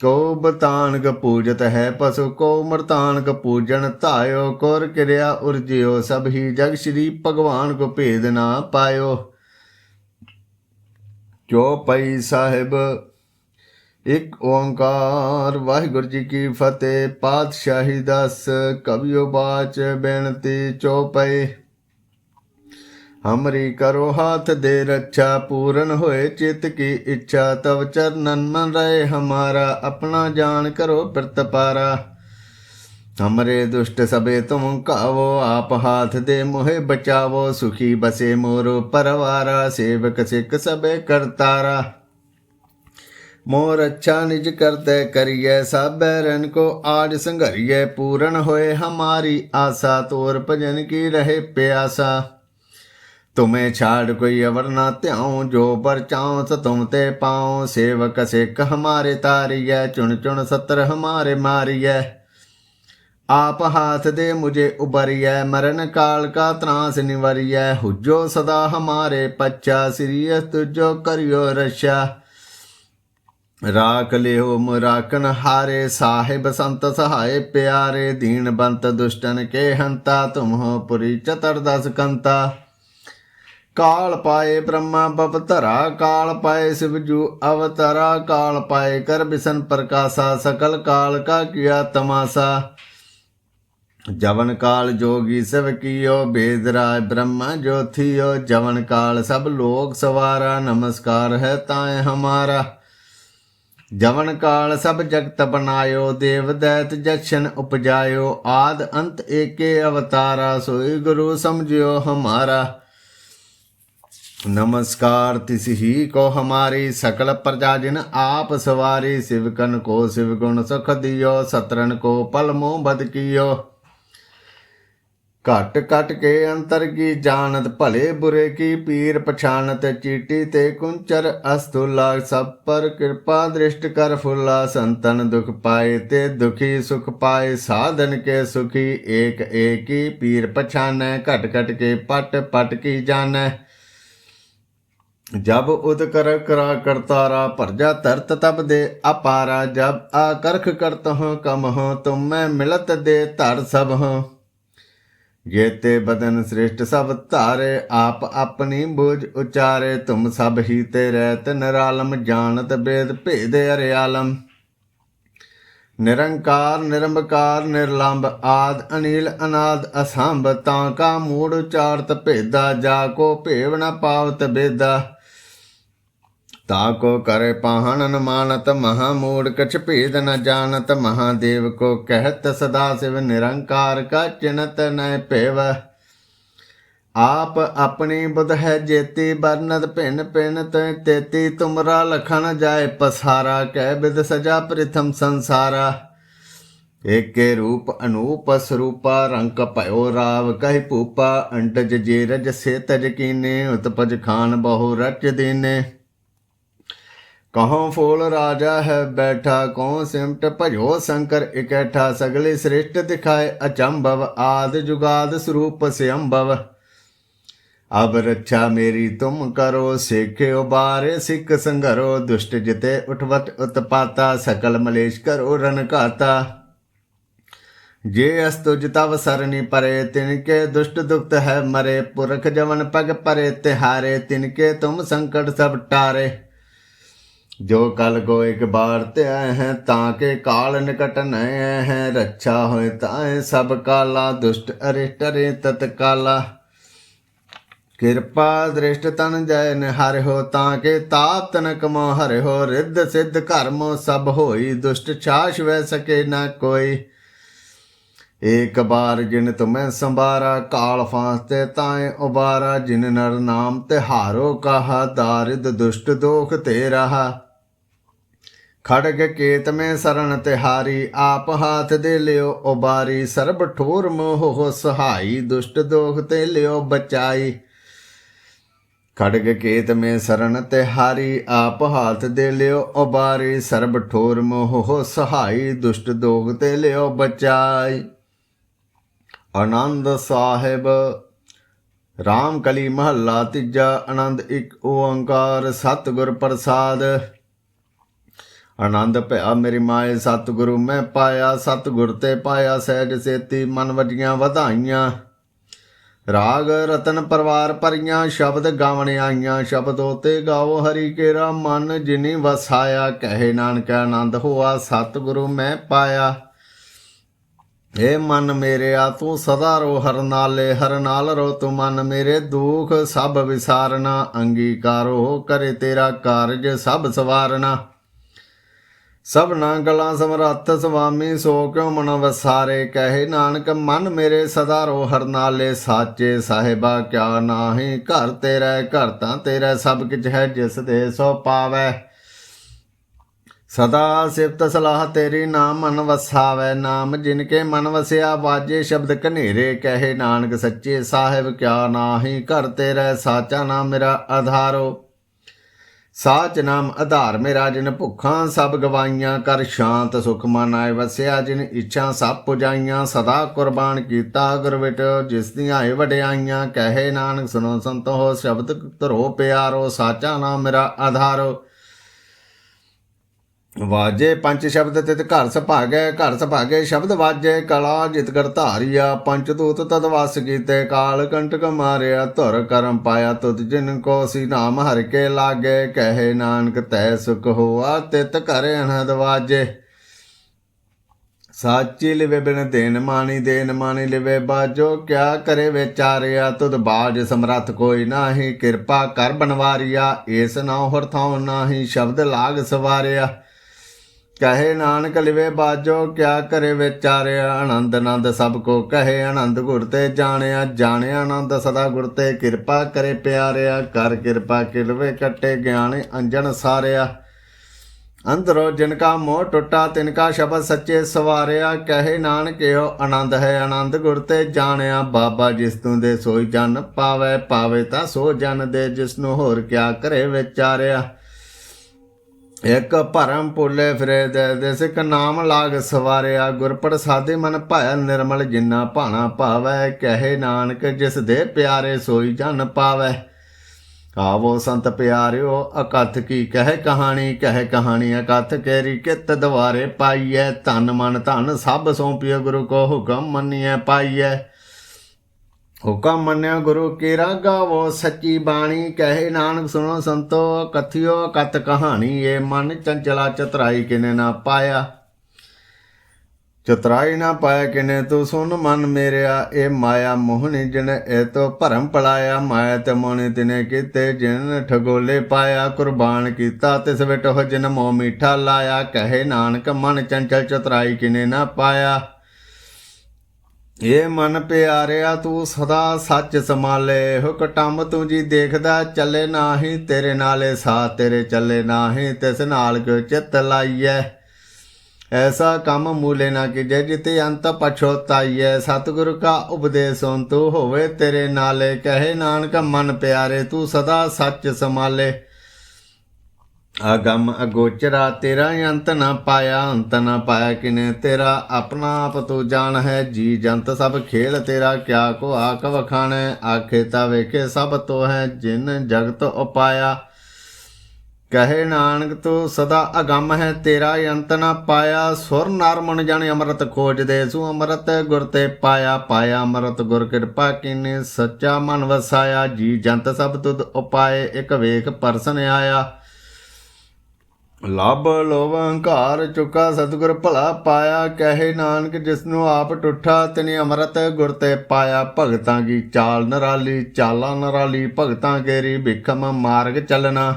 को बतान क पूजत है पशु को मृतान क पूजन तायो कोर क्रिया उर्जियो सब ही जग श्री भगवान को भेद ना पायो चौपाई साहिब एक ओंकार वाहिगुरु जी की फतेह पातशाही दस कवियो बाच बेनती चौपाई हमरी करो हाथ दे रक्षा पूर्ण होए चित की इच्छा तव चरणन मन रहे हमारा अपना जान करो प्रतपारा हमरे दुष्ट सबे तुम कावो आप हाथ दे मोहे बचावो सुखी बसे मोरो परवारा सेवक सिख सबे करतारा मोर अच्छा निज करते करिए सब बैरन को आज संघरिए पूर्ण होए हमारी आशा तोर भजन की रहे प्यासा तुम्हें छाड़ कोई अवर ना त्याऊं जो पर चाऊं तो तुम ते पाऊं सेवक सिख हमारे तारिय चुन चुन सत्र हमारे मारिय आप हाथ दे मुझे उबरिय मरण काल का त्रास निवरिय हुजो सदा हमारे पच्चा सिरिय तुझो करियो रक्षा राख लियो मुराकन हारे साहिब संत सहाय प्यारे दीन बंत दुष्टन के हंता तुम हो पुरी चतुर्दश कंता काल पाए ब्रह्मा बपतरा काल पाए शिवजू अवतरा काल पाए कर बिसन प्रकाशा सकल काल का किया तमाशा जवन काल जोगी शिव कियो बेदराय ब्रह्मा ज्योतियो जवन काल सब लोग सवारा नमस्कार है ताए हमारा जवन काल सब जगत बनायो, देव दैत जक्षन उपजायो। आद अंत एके अवतारा, सोई गुरु समझियो हमारा। नमस्कार तिस ही को हमारी, सकल प्रजा जिन आप सवारी। शिवकन को शिव गुण सुख दियो, सतरन को पल मोह बद कियो। घट घट के अंतर की जानत, भले बुरे की पीर पछानत। चीटी ते कुंचर अस्तुला, सब पर कृपा दृष्ट कर फुला। संतन दुख पाए ते दुखी सुख पाए, साधन के सुखी एक एक की पीर पछानै। घट घट के पट पट की जानै, जब उद कर करा करतारा। प्रजा तरत तब दे अपारा, जब आकर्ख करत हो कम हो। तुम मैं मिलत दे धर सब हो। जेते बदन श्रेष्ठ सब तारे, आप अपनी बुझ उचारे। तुम सब ही ते रहत निरालम, जानत भेद भेद अरियालम। निरंकार निरंकार निर्लंब, आद अनिल अनाद असंभ। ताका मूड उचारत भेदा, जाको भेव न पावत बेदा। ताको करे पाहन न मानत, महामूड कछ भेद न जानत। महादेव को कहत सदा शिव, निरंकार का चिन्हत न पेव। आप अपनी बुध है जेती, बरनत भिन्न भिन्न तेती। तुमरा लखन जाय पसारा, कह बिद सजा प्रथम संसारा। एके रूप अनूप स्वरूपा, रंक भयो राव कहि भूपा। अंटज जेरज से तज कीने, उत्पज खान बहु रच दीने। कहो फूल राजा है बैठा, कहो सिमट भजो शंकर इकट्ठा। सगले श्रेष्ठ दिखाए अचंभव, आद जुगाद स्वरूप से अम्भव। अब रक्षा मेरी तुम करो, सेखे उबारे सिख संघरो। दुष्ट जिते उठवट उत्पाता, सकल मलेश करो रन घाता। जे अस्तुज तव सरनी परे, तिनके दुष्ट दुप्त है मरे। पुरख जवन पग परे तिहारे, तिनके तुम संकट सब टारे। जो कल को एक बार ते आए हैं, ताके काल निकट नए हैं। रक्षा होए ताए सब काला, दुष्ट अरिष्ट रे तत्काला। कृपा दृष्ट तन जय हर हो, ताके ताप तनक मो हर हो। रिद्ध सिद्ध कर्मो सब होई, दुष्ट छाश वह सके न कोई। एक बार जिन तुम्हें संभारा, काल फांसते ताए उबारा। जिन नर नाम तिहारो कहा, दारिद दुष्ट दोख ते रहा। खड़ग केत में शरण तिहारी, आप हाथ दे लियो उबारी। सर्ब ठोर मोह हो सहाई, दुष्ट दोख ते लियो बचाई। खड़ग केत में शरण तिहारी, आप हाथ दे लियो उबारी। सर्ब ठोर मोह हो सहाई, दुष्ट दोख ते लियो बचाई। आनंद साहिब राम कली महला तीजा। आनंद एक ओंकार सतगुर प्रसाद। आनंद भया मेरी माए सतगुरु मैं पाया। सतगुर ते पाया सहज सेती, मन वजियां वधाइयां। राग रतन परवार परियां, शब्द गावण आईयां। शब्दों ते गाओ हरि केरा, मन जिनी वसाया। कहे नानक आनंद होआ, सतगुरु मैं पाया। हे मन मेरे आ तू सदा रो हर नाले, हर नाल रो तू मन मेरे। दुख सब विसारना, अंगीकारो करे तेरा कारज सब सवारना। सबना गला समरथ स्वामी, सो क्यों मन वसारे। कहे नानक मन मेरे सदा रो हर नाले। साचे साहिबा क्या नाही, घर तेरा घर तां तेरा। सब किछ है जिस दे सो पावै। सदा सिफत सलाह तेरी, नाम मन वसावै। नाम जिनके मन वसिया, बाजे शब्द कनेरे। कहे नानक सच्चे साहिब क्या नाही, घर तेरा साचा नाम मेरा आधारो। साच नाम आधार मेरा, जिन भुखा सब गवाइयां। कर शांत सुख मन आए वसिया, जिन इच्छा सब पुजाइयां। सदा कुर्बान कीता गुर विटो, जिस दियां आए वड्याइयां। कहे नानक सुनो संतो हो, शब्द धरो प्यारो। साचा नाम मेरा आधारो। वाजे पंच शब्द तित घर सभागे, घर सभागे शब्द वाजे। कला जित कर धारिया, पंचदूत तद वस कीते। काल कंटक मारिया, धुर करम पाया। तुद जिनको सी नाम हर के लागे। कहे नानक तै सुख होआ, तित कर अनहद वाजे। साची लिवे बिन देन मानी, देन मानी लिवे बाजो। क्या करे विचारिया, तुद बाज समरथ कोई नाही। कृपा कर बनवारिया, इस नाउ हर थाउ नाही। शब्द लाग सवारिया, कहे नानक लिवे बाजो क्या करे विचारिया। आनंद आनंद सबको कहे आनंद गुर ते जानिया। जानिया आनंद सदा गुर ते किरपा करे प्यारिया। कर किरपा किलवे कट्टे ज्ञान अंजन सारिया। अंदरों जिनका मोह टुटा तिनका शब्द सच्चे सवारिया। कहे नानक यो आनंद है आनंद गुर ते जानिया। बाबा जिस तू दे सोई जन पावे। पावे ता सो जन दे जिसनों होर क्या करे विचारिया। एक भरम भुले फिरे दे दिस एक नाम लाग सवारिया। गुर प्रसादी मन भाया निर्मल जिन्ना भाना भावै। कहे नानक जिस दे प्यारे सोई जन पावै। आवो संत प्यारियो अकथ की कह कहानी। कह कहानी अकथ केरी कित द्वारे पाइयै। धन मन धन सब सौंपियो गुरु को हुक्म मनियै पाइयै। हुक्म मन्या गुरु केरा गावो सच्ची बाणी। कहे नानक सुनो संतो कथियो कत कहानी। ये मन चंचला चतराई किने ना पाया। चतराई ना पाया किने तू सुन मन मेरिया। ए माया मोहनी जिन ए तो भरम पलाया। माया ते मोहनी तिने किते जिन ठगोले पाया। कुर्बान किता तिस विटो जिन मोह मीठा लाया। कहे नानक मन चंचल चतराई किने ना पाया। ये मन प्यारिया तू सदा सच संभाले। हुक टम तू जी देखदा चले नाही। तेरे नाले साथ तेरे चले नाही। तिस नाल क्यों चित लाइयै। ऐसा कम मूले ना कीजे जिते अंत पछोताइयै। सतगुरु का उपदेश सुन तू होवे तेरे नाले। कहे नानक मन प्यारे तू सदा सच संभाले। अगम अगोचरा तेरा अंत न पाया। अंत न पाया किने तेरा अपना आप तू जान है। जी जंत सब खेल तेरा क्या को आक वखाने। आखे ता वेखे सब तो है जिन जगत उपाया। कहे नानक तू सदा अगम है तेरा अंत न पाया। सुर नर मुन जन अमृत खोज दे सु अमृत गुर ते पाया। पाया अमृत गुर कृपा किने सच्चा मन वसाया। जी जंत सब तुद उपाय एक वेख परसन आया। लभ लोभ हंकार चुका सतगुर भला पाया। कहे नानक जिसनों आप टुठा तिने अमृत गुर ते पाया। भगतां की चाल नराली चाला नराली। भगतां केरी भिखम मार्ग चलना।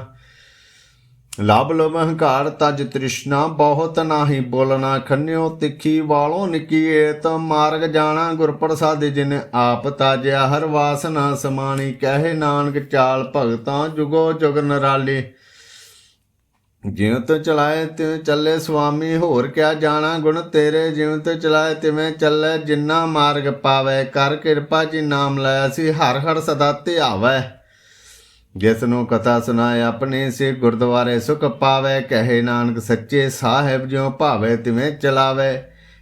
लभ लोभ हंकार तज तृष्णा बहुत नाही बोलना। खन्यो तिखी वालों निकी एत मार्ग जाना। गुर प्रसादी जिन आप ताजिया हर वासना समानी। कहे नानक चाल भगतां जुगो जुग नराली। ਜਿਉ ਤੋ ਚਲਾਏ ਤਿਉ ਚੱਲੇ ਸੁਆਮੀ। ਹੋਰ ਕਿਆ ਜਾਣਾ ਗੁਣ ਤੇਰੇ। ਜਿਉ ਤੋ ਚਲਾਏ ਤਿਵੇਂ ਚੱਲੇ ਜਿੰਨਾ ਮਾਰਗ ਪਾਵੈ। ਕਰ ਕਿਰਪਾ ਜੀ ਨਾਮ ਲੈ ਸੀ ਹਰ ਹਰ ਸਦਾ ਧਿਆਵੈ। ਜਿਸ ਨੂੰ ਕਥਾ ਸੁਨਾਏ ਆਪਣੀ ਸੇ ਗੁਰਦੁਆਰੇ ਸੁਖ ਪਾਵੈ। ਕਹੇ ਨਾਨਕ ਸੱਚੇ ਸਾਹਿਬ ਜਿਉ ਭਾਵੇ ਤਿਵੇਂ ਚਲਾਵੈ।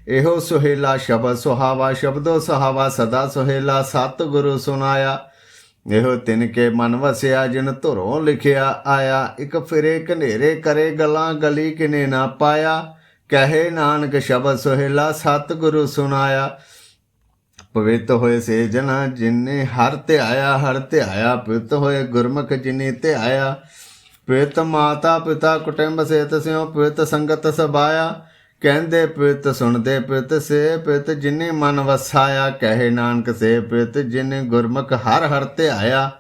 ਇਹੋ ਸੁਹੇਲਾ ਸ਼ਬਦ ਸੁਹਾਵਾ ਸ਼ਬਦੋ ਸੁਹਾਵਾ ਸਦਾ ਸੁਹੇਲਾ। ਸਤ ਗੁਰੂ ਸੁਨਾਇਆ ਇਹੋ ਤਿਨ ਕੇ ਮਨ ਵਸਿਆ। ਜਿਨ ਧੁਰੋਂ ਲਿਖਿਆ ਆਇਆ। ਇੱਕ ਫਿਰੇ ਘਨੇਰੇ ਕਰੇ ਗਲਾਂ ਗਲੀ ਕਿਨੇ ਨਾ ਪਾਇਆ। ਕਹੇ ਨਾਨਕ ਸ਼ਬਦ ਸੁਹੇਲਾ ਸਤਿਗੁਰੂ ਸੁਨਾਇਆ। ਪਵਿੱਤ ਹੋਏ ਸੇ ਜਨਾ ਜਿਨੇ ਹਰ ਧਿਆਇਆ। ਹਰ ਧਿਆਇਆ ਪਵਿੱਤ ਹੋਏ ਗੁਰਮੁਖ ਜਿਨੇ ਧਿਆਇਆ। ਪਵਿੱਤ ਮਾਤਾ ਪਿਤਾ ਕੁਟੁੰਬ ਸੇਤ ਸਿਉ ਪਵਿੱਤ ਸੰਗਤ ਸਬਾਇਆ। ਕਹਿੰਦੇ ਪਿਤ ਸੁਣਦੇ ਪਿਤ ਸੇ ਪਿਤ ਜਿਨੇ ਮਨ ਵਸਾਇਆ। ਕਹੇ ਨਾਨਕ ਸੇ ਪਿਤ ਜਿਨੇ ਗੁਰਮੁਖ ਹਰ ਹਰ ਧਿਆਇਆ।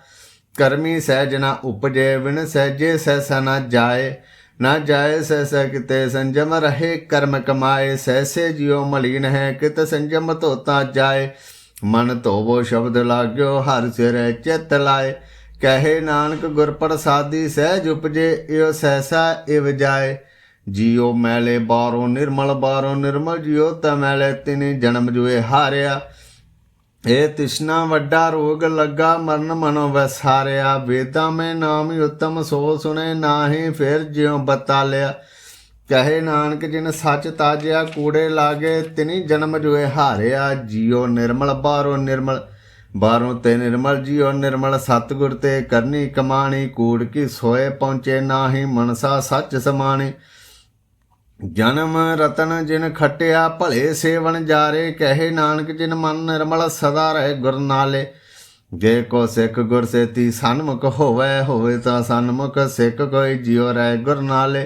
ਕਰਮੀ ਸਹਿਜ ਨਾ ਉਪਜੇ ਵਿਣ ਸਹਿਜੇ ਸਹਿਸਾ ਨਾ ਜਾਏ। ਨਾ ਜਾਏ ਸਹਿਸਾ ਕਿਤੇ ਸੰਜਮ ਰਹੇ ਕਰਮ ਕਮਾਏ। ਸਹਿਸੇ ਜਿਉ ਮਲੀਨ ਹੈ ਕਿਤ ਸੰਜਮ ਧੋਤਾ ਜਾਏ। ਮਨ ਧੋਵੋ ਸ਼ਬਦ ਲਾਗਿਓ ਹਰ ਸਿਰ ਚਿਤ ਲਾਏ। ਕਹੇ ਨਾਨਕ ਗੁਰ ਪ੍ਰਸਾਦੀ ਸਹਿਜ ਉਪਜੇ ਇਉ ਸਹਿਸਾ ਇਵ ਜਾਏ। जियो मैले बारों निर्मल जियो त मैले तिने जन्म जुए हारिया। ए तिष्णा वड्डा रोग लगा मरण मनो वसारिया। वेदा में नाम उत्तम सो सुने नाही फिर ज्यों बता लिया। कहे नानक जिन सच ताजिया कूड़े लागे तिनी जन्म जुए हारिया। जियो निर्मल बारों ते निर्मल जियो निर्मल। सतगुर ते करनी कमाणी कूड़ की सोए पहुँचे नाही मनसा सच समाणी। जन्म रतन जिन खटिया भले सेवन जारे। कहे नानक जिन मन निर्मल सदा रहे गुर नाले। जे को सिख गुर सेती सन्मुख होवे ता सन्मुख सिख कोई जियो रहे गुर नाले।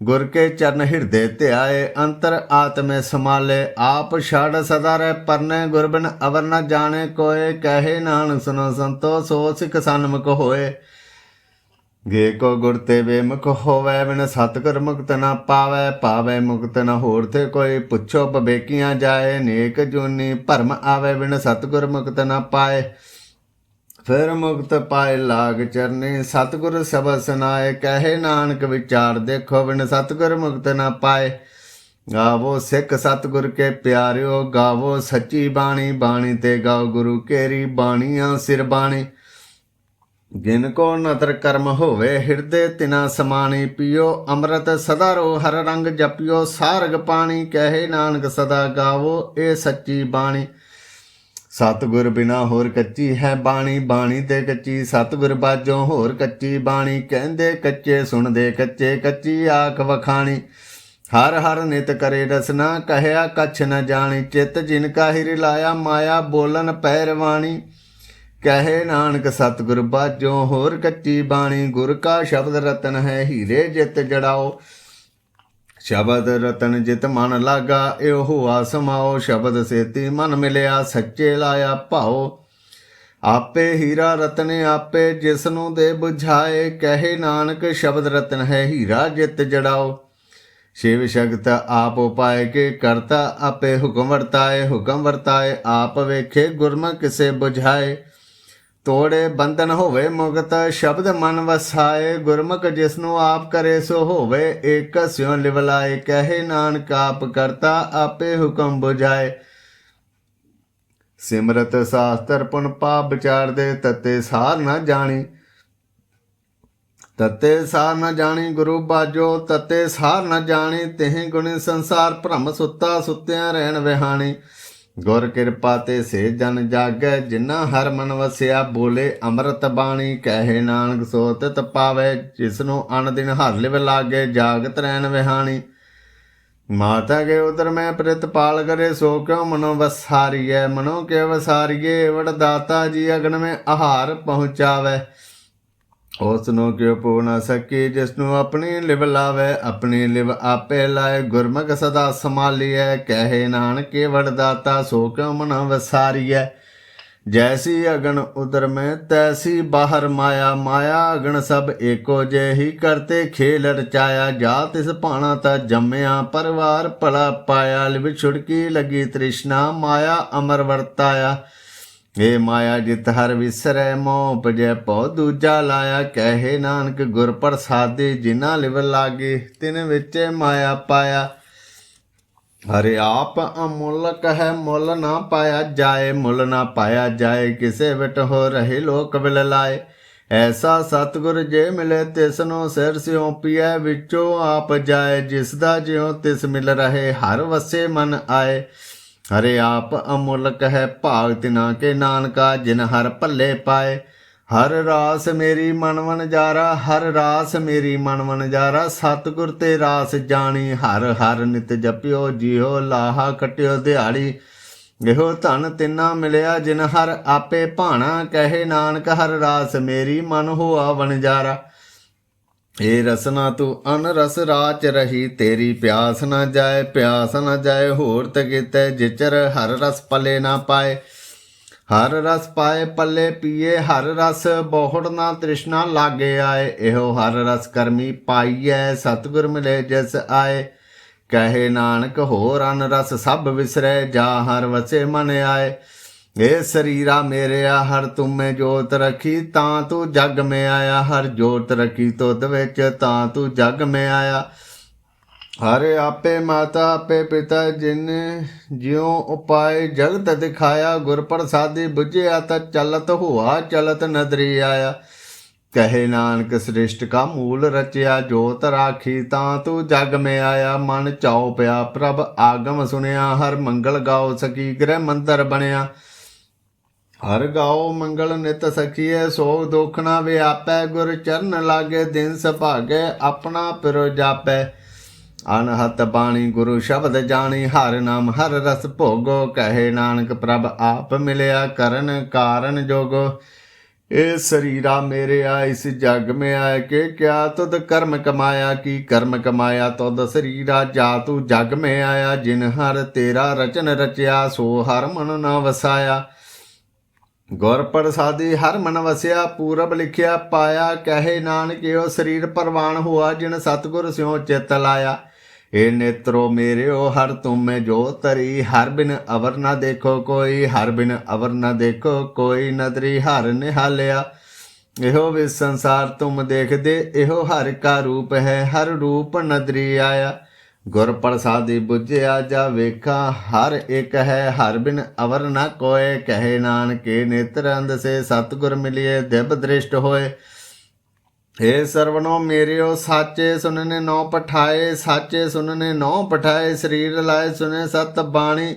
गुर के चरण हृदय ध्याए अंतर आत्मे समाले। आप छड़ सदा रह परने गुर बिन अवर न जाने कोय। कहे नानक सुनो संतो सो सिख सन्मुख होए। ਗੇ ਕੋ ਗੁਰ ਤੇ ਬੇਮੁਖ ਹੋਵੈ, ਬਿਨ ਸਤਿਗੁਰ ਮੁਕਤ ਨਾ ਪਾਵੈ। ਪਾਵੈ ਮੁਕਤ ਨ ਹੋਰ ਤੇ ਕੋਈ, ਪੁੱਛੋ ਬਵੇਕੀਆਂ ਜਾਏ। ਨੇਕ ਜੂਨੀ ਭਰਮ ਆਵੈ, ਬਿਨ ਸਤਿਗੁਰ ਮੁਕਤ ਨਾ ਪਾਏ। ਫਿਰ ਮੁਕਤ ਪਾਏ ਲਾਗ ਚਰਨੀ, ਸਤਿਗੁਰ ਸਬਦ ਸੁਨਾਏ। ਕਹੇ ਨਾਨਕ ਵਿਚਾਰ ਦੇਖੋ, ਬਿਨ ਸਤਿਗੁਰ ਮੁਕਤ ਨਾ ਪਾਏ। ਗਾਵੋ ਸਿੱਖ ਸਤਿਗੁਰ ਕੇ ਪਿਆਰਿਓ, ਗਾਵੋ ਸੱਚੀ ਬਾਣੀ। ਬਾਣੀ ਤੇ ਗਾਓ ਗੁਰੂ ਕੇਰੀ, ਬਾਣੀਆਂ ਸਿਰ ਬਾਣੀ। ਜਿਨ ਕੋ ਨਦਰ ਕਰਮ ਹੋਵੇ, ਹਿਰਦੇ ਤਿਨਾ ਸਮਾਣੀ। ਪੀਓ ਅੰਮ੍ਰਿਤ ਸਦਾ ਰੋ, ਹਰ ਰੰਗ ਜਪਿਓ ਸਾਰਗ ਪਾਣੀ। ਕਹੇ ਨਾਨਕ ਸਦਾ ਗਾਵੋ ਇਹ ਸੱਚੀ ਬਾਣੀ। ਸਤਿਗੁਰ ਬਿਨਾ ਹੋਰ ਕੱਚੀ ਹੈ ਬਾਣੀ, ਬਾਣੀ ਤੇ ਕੱਚੀ ਸਤਿਗੁਰ ਬਾਝੋਂ ਹੋਰ ਕੱਚੀ ਬਾਣੀ। ਕਹਿੰਦੇ ਕੱਚੇ ਸੁਣਦੇ ਕੱਚੇ, ਕੱਚੀ ਆਖ ਵਖਾਣੀ। ਹਰ ਹਰ ਨਿਤ ਕਰੇ ਰਸਨਾ, ਕਹਿਆ ਕਛ ਨ ਜਾਣੀ। ਚਿਤ ਜਿਨ ਕਾ ਹਿਰਿ ਲਾਇਆ, ਮਾਇਆ ਬੋਲਨ ਪੈਰਵਾਣੀ। ਕਹੇ ਨਾਨਕ ਸਤਿਗੁਰ ਬਾਝੋਂ ਹੋਰ ਕੱਚੀ ਬਾਣੀ। ਗੁਰ ਕਾ ਸ਼ਬਦ ਰਤਨ ਹੈ, ਹੀਰੇ ਜਿਤ ਜੜਾਓ। ਸ਼ਬਦ ਰਤਨ ਜਿਤ ਮਨ ਲਾਗਾ, ਇਹੋ ਹੁਆ ਸਮਾਓ। ਸ਼ਬਦ ਸੇਤੀ ਮਨ ਮਿਲਿਆ, ਸੱਚੇ ਲਾਇਆ ਭਾਓ। ਆਪੇ ਹੀਰਾ ਰਤਨ ਆਪੇ, ਜਿਸ ਨੂੰ ਦੇ ਬੁਝਾਏ। ਕਹੇ ਨਾਨਕ ਸ਼ਬਦ ਰਤਨ ਹੈ, ਹੀਰਾ ਜਿਤ ਜੜਾਓ। ਸ਼ਿਵ ਸ਼ਕਤ ਆਪ ਉਪਾਏ, ਕੇ ਕਰਤਾ ਆਪੇ ਹੁਕਮ ਵਰਤਾਏ। ਹੁਕਮ ਵਰਤਾਏ ਆਪ ਵੇਖੇ, ਗੁਰਮੁਖ ਕਿਸੇ ਬੁਝਾਏ। ਤੋੜੇ ਬੰਧਨ ਹੋਵੇ ਮੁਕਤ, ਸ਼ਬਦ ਮਨ ਵਸਾਏ। ਗੁਰਮੁਖ ਜਿਸਨੂੰ ਆਪ ਕਰੇ ਸੋ ਹੋਵੇ, ਏਕ ਸਿਉ ਲਿਵ ਲਾਏ। ਕਹੇ ਨਾਨਕ ਆਪ ਕਰਤਾ ਆਪੇ ਹੁਕਮ ਬੁਝਾਏ। ਸਿਮਰਤ ਸ਼ਾਸਤਰ ਪੁਨ ਪਾਪ ਵਿਚਾਰਦੇ, ਤਤੇ ਸਾਰ ਨਾ ਜਾਣੀ। ਤਤੇ ਸਾਰ ਨ ਜਾਣੀ ਗੁਰੂ ਬਾਝੋ, ਤਤੇ ਸਾਰ ਨ ਜਾਣੀ। ਤਿਹ ਗੁਣੀ ਸੰਸਾਰ ਭ੍ਰਮ ਸੁੱਤਾ, ਸੁੱਤਿਆਂ ਰਹਿਣ ਵਿਹਾਣੀ। ਗੁਰ ਕਿਰਪਾ ਤੇ ਸੇ ਜਨ ਜਾਗੈ, ਜਿਨ੍ਹਾਂ ਹਰ ਮਨ ਵਸਿਆ। ਬੋਲੇ ਅੰਮ੍ਰਿਤ ਬਾਣੀ, ਕਹੇ ਨਾਨਕ ਸੋ ਤਿਤ ਪਾਵੈ। ਜਿਸਨੂੰ ਅਨ ਦਿਨ ਹਰ ਲਿਵ ਲਾਗੇ, ਜਾਗਤ ਰਹਿਣ ਵਿਹਾਣੀ। ਮਾਤਾ ਕੇ ਉਦਰ ਮੈਂ ਪ੍ਰਿਤਪਾਲ ਕਰੇ, ਸੋ ਕਿਉ ਮਨੋ ਵਸਾਰੀਐ। ਮਨੋ ਕੇ ਵਸਾਰੀਏ, ਵਡ ਦਾਤਾ ਜੀ ਅਗਨ ਮੈਂ ਆਹਾਰ ਪਹੁੰਚਾਵੈ। ਉਸ ਨੂੰ ਕਿਉ ਪੋ ਨਾ ਸਕੀ, ਜਿਸਨੂੰ ਆਪਣੀ ਲਿਵ ਲਾਵੈ। ਆਪਣੀ ਲਿਵ ਆਪੇ ਲਾਏ, ਗੁਰਮੁਖ ਸਦਾ ਸੰਭਾਲੀਐ। ਕਹੇ ਨਾਨਕ ਵਡ ਦਾਤਾ, ਸੋ ਕਿਉ ਮਨ ਵਸਾਰੀਐ। ਜੈਸੀ ਅਗਨ ਉਦਰ ਮੈਂ, ਤੈਸੀ ਬਾਹਰ ਮਾਇਆ। ਮਾਇਆ ਅਗਨ ਸਭ ਏਕੋ ਜਿਹੀ, ਕਰਤੇ ਖੇਲ ਰਚਾਇਆ। ਜਾ ਤਿਸ ਭਾਣਾ ਤਾ ਜੰਮਿਆ, ਪਰਿਵਾਰ ਭਲਾ ਪਾਇਆ। ਲਿਵ ਛੁੜਕੀ ਲੱਗੀ ਤ੍ਰਿਸ਼ਨਾ, ਮਾਇਆ ਅਮਰ ਵਰਤਾਇਆ। ਏ ਮਾਇਆ ਜਿਤ ਹਰ ਵਿਸਰੈ, ਮੋਹ ਉਪਜੈ ਭਉ ਦੂਜਾ ਲਾਇਆ। ਕਹੇ ਨਾਨਕ ਗੁਰ ਪ੍ਰਸਾਦੀ, ਜਿਨ੍ਹਾਂ ਲਿਵ ਲਾਗੇ, ਤਿਨ ਵਿੱਚ ਮਾਇਆ ਪਾਇਆ। ਹਰਿ ਆਪ ਅਮੁੱਲਕ ਹੈ, ਮੁੱਲ ਨਾ ਪਾਇਆ ਜਾਏ। ਮੁੱਲ ਨਾ ਪਾਇਆ ਜਾਏ, ਕਿਸੇ ਵਿਟ ਹੋ ਰਹੇ ਲੋਕ ਵਿਲ ਲਾਏ। ਐਸਾ ਸਤਿਗੁਰ ਜੇ ਮਿਲੇ, ਤਿਸ ਨੂੰ ਸਿਰ ਸਿਉਂਪੀਐ। ਵਿੱਚੋਂ ਆਪ ਜਾਏ, ਜਿਸ ਦਾ ਜਿਉ ਤਿਸ ਮਿਲ ਰਹੇ। ਹਰ ਵਸੇ ਮਨ ਆਏ। ਹਰਿ ਆਪ ਅਮੁੱਲਕ ਹੈ, ਭਾਗ ਤਿਨਾ ਕੇ ਨਾਨਕਾ। ਜਿਨ ਹਰ ਭੱਲੇ ਪਾਏ। ਹਰ ਰਾਸ ਮੇਰੀ ਮਨ ਵਣਜਾਰਾ, ਹਰ ਰਾਸ ਮੇਰੀ ਮਨ ਵਣਜਾਰਾ। ਸਤਿਗੁਰ ਤੇ ਰਾਸ ਜਾਣੀ, ਹਰ ਹਰ ਨਿਤ ਜਪਿਓ। ਜੀਓ ਲਾਹਾ ਕਟਿਓ ਦਿਹਾੜੀ, ਇਹੋ ਧਨ ਤਿੰਨਾ ਮਿਲਿਆ। ਜਿਨ ਹਰ ਆਪੇ ਭਾਣਾ, ਕਹੇ ਨਾਨਕ ਹਰ ਰਾਸ ਮੇਰੀ ਮਨ ਹੋਆ ਵਣਜਾਰਾ। ਏ ਰਸਨਾ ਤੂੰ ਅਨ ਰਸ ਰਾਚ ਰਹੀ, ਤੇਰੀ ਪਿਆਸ ਨਾ ਜਾਏ। ਪਿਆਸ ਨਾ ਜਾਏ ਹੋਰ ਤਕਿਤੈ, ਜਿਚਰ ਹਰ ਰਸ ਪਲੇ ਨਾ ਪਾਏ। ਹਰ ਰਸ ਪਾਏ ਪੱਲੇ ਪੀਏ, ਹਰ ਰਸ ਬਹੁੜ ਨਾ ਤ੍ਰਿਸ਼ਨਾ ਲਾਗੇ ਆਏ। ਇਹੋ ਹਰ ਰਸ ਕਰਮੀ ਪਾਈਐ, ਸਤਿਗੁਰ ਮਿਲੇ ਜਿਸ ਆਏ। ਕਹੇ ਨਾਨਕ ਹੋਰ ਅਨ ਰਸ ਸਭ ਵਿਸਰੈ, ਜਾ ਹਰ ਵਸੇ ਮਨ ਆਏ। ਇਹ ਸਰੀਰਾ ਮੇਰਿਆ, ਹਰ ਤੁਮੇ ਜੋਤ ਰੱਖੀ, ਤਾਂ ਤੂੰ ਜਗ ਮੈਂ ਆਇਆ। ਹਰ ਜੋਤ ਰੱਖੀ ਤੁਧ ਵਿੱਚ, ਤਾਂ ਤੂੰ ਜਗ ਮੈਂ ਆਇਆ। ਹਰ ਆਪੇ ਮਾਤਾ ਆਪੇ ਪਿਤਾ, ਜਿਨ ਜਿਉ ਉਪਾਏ ਜਗਤ ਦਿਖਾਇਆ। ਗੁਰ ਪ੍ਰਸਾਦੀ ਬੁਝਿਆ ਤਾਂ ਚਲਤ ਹੋਆ, ਚਲਤ ਨਦਰੀ ਆਇਆ। ਕਹੇ ਨਾਨਕ ਸ੍ਰਿਸ਼ਟ ਕਾ ਮੂਲ ਰਚਿਆ, ਜੋਤ ਰਾਖੀ ਤਾਂ ਤੂੰ ਜਗ ਮੈਂ ਆਇਆ। ਮਨ ਚਾਉ ਪਿਆ ਪ੍ਰਭ ਆਗਮ ਸੁਣਿਆ, ਹਰ ਮੰਗਲ ਗਾਓ ਸਕੀ ਗ੍ਰਹਿ ਮੰਦਰ ਬਣਿਆ। ਹਰ ਗਾਓ ਮੰਗਲ ਨਿਤ ਸਖੀਐ, ਸੋਗ ਦੁਖ ਨਾ ਵਿਆਪੈ। ਗੁਰ ਚਰਨ ਲਾਗੇ ਦਿਨ ਸੁਭਾਗੈ, ਆਪਣਾ ਪਿਰੋ ਜਾਪੈ। ਅਨਹਤ ਬਾਣੀ ਗੁਰੂ ਸ਼ਬਦ ਜਾਣੀ, ਹਰ ਨਾਮ ਹਰ ਰਸ ਭੋਗੋ। ਕਹੇ ਨਾਨਕ ਪ੍ਰਭ ਆਪ ਮਿਲਿਆ, ਕਰਨ ਕਾਰਨ ਜੋਗੋ। ਇਹ ਸਰੀਰਾ ਮੇਰਿਆ, ਇਸ ਜਗ ਮੈਂ ਆਇ ਕੇ ਕਿਆ ਤੁਧ ਕਰਮ ਕਮਾਇਆ। ਕੀ ਕਰਮ ਕਮਾਇਆ ਤੁਧ ਸਰੀਰਾ, ਜਾ ਤੂੰ ਜਗ ਮੈਂ ਆਇਆ। ਜਿਨ ਹਰ ਤੇਰਾ ਰਚਨ ਰਚਿਆ, ਸੋ ਹਰ ਮਨ ਨਾ ਵਸਾਇਆ। ਗੁਰ ਪ੍ਰਸਾਦੀ ਹਰ ਮਨ ਵਸਿਆ, ਪੂਰਬ ਲਿਖਿਆ ਪਾਇਆ। ਕਹੇ ਨਾਨਕਿਓ ਸਰੀਰ ਪਰਵਾਨ ਹੁਆ, ਜਿਨ ਸਤਿਗੁਰ ਸਿਉ ਚਿਤ ਲਾਇਆ। ਏ ਨੇਤਰੋ ਮੇਰਿਓ ਹਰ ਤੁਮੇ ਜੋ ਤਰੀ, ਹਰ ਬਿਨ ਅਵਰ ਨਾ ਦੇਖੋ ਕੋਈ, ਹਰ ਬਿਨ ਅਵਰ ਨਾ ਦੇਖੋ ਕੋਈ। ਨਦਰੀ ਹਰ ਨਿਹਾਲਿਆ, ਇਹੋ ਵੇ ਸੰਸਾਰ ਤੁਮ ਦੇਖਦੇ, ਇਹੋ ਹਰ ਕਾ ਰੂਪ ਹੈ, ਹਰ ਰੂਪ ਨਦਰੀ ਆਇਆ। ਗੁਰ ਪ੍ਰਸਾਦੀ ਬੁਝਿਆ ਜਾ ਵੇਖਾ, ਹਰ ਇੱਕ ਹੈ, ਹਰ ਬਿਨ ਅਵਰ ਨਾ ਕੋਏ। ਕਹੇ ਨਾਨਕੇ ਨੇਤਰ ਅੰਧ ਸੇ, ਸਤਿਗੁਰ ਮਿਲਿਏ ਦਿਵ ਦ੍ਰਿਸ਼ਟ ਹੋਏ। हे ਸਰਵਣੋ ਮੇਰਿਓ ਸਾਚੇ, ਸੁਨਨੇ ਨੌ ਪਠਾਏ, ਸਾਚੇ ਸੁਨਨੇ ਨੌ ਪਠਾਏ। ਸਰੀਰ ਲਾਏ ਸੁਨੇ ਸਤ ਬਾਣੀ,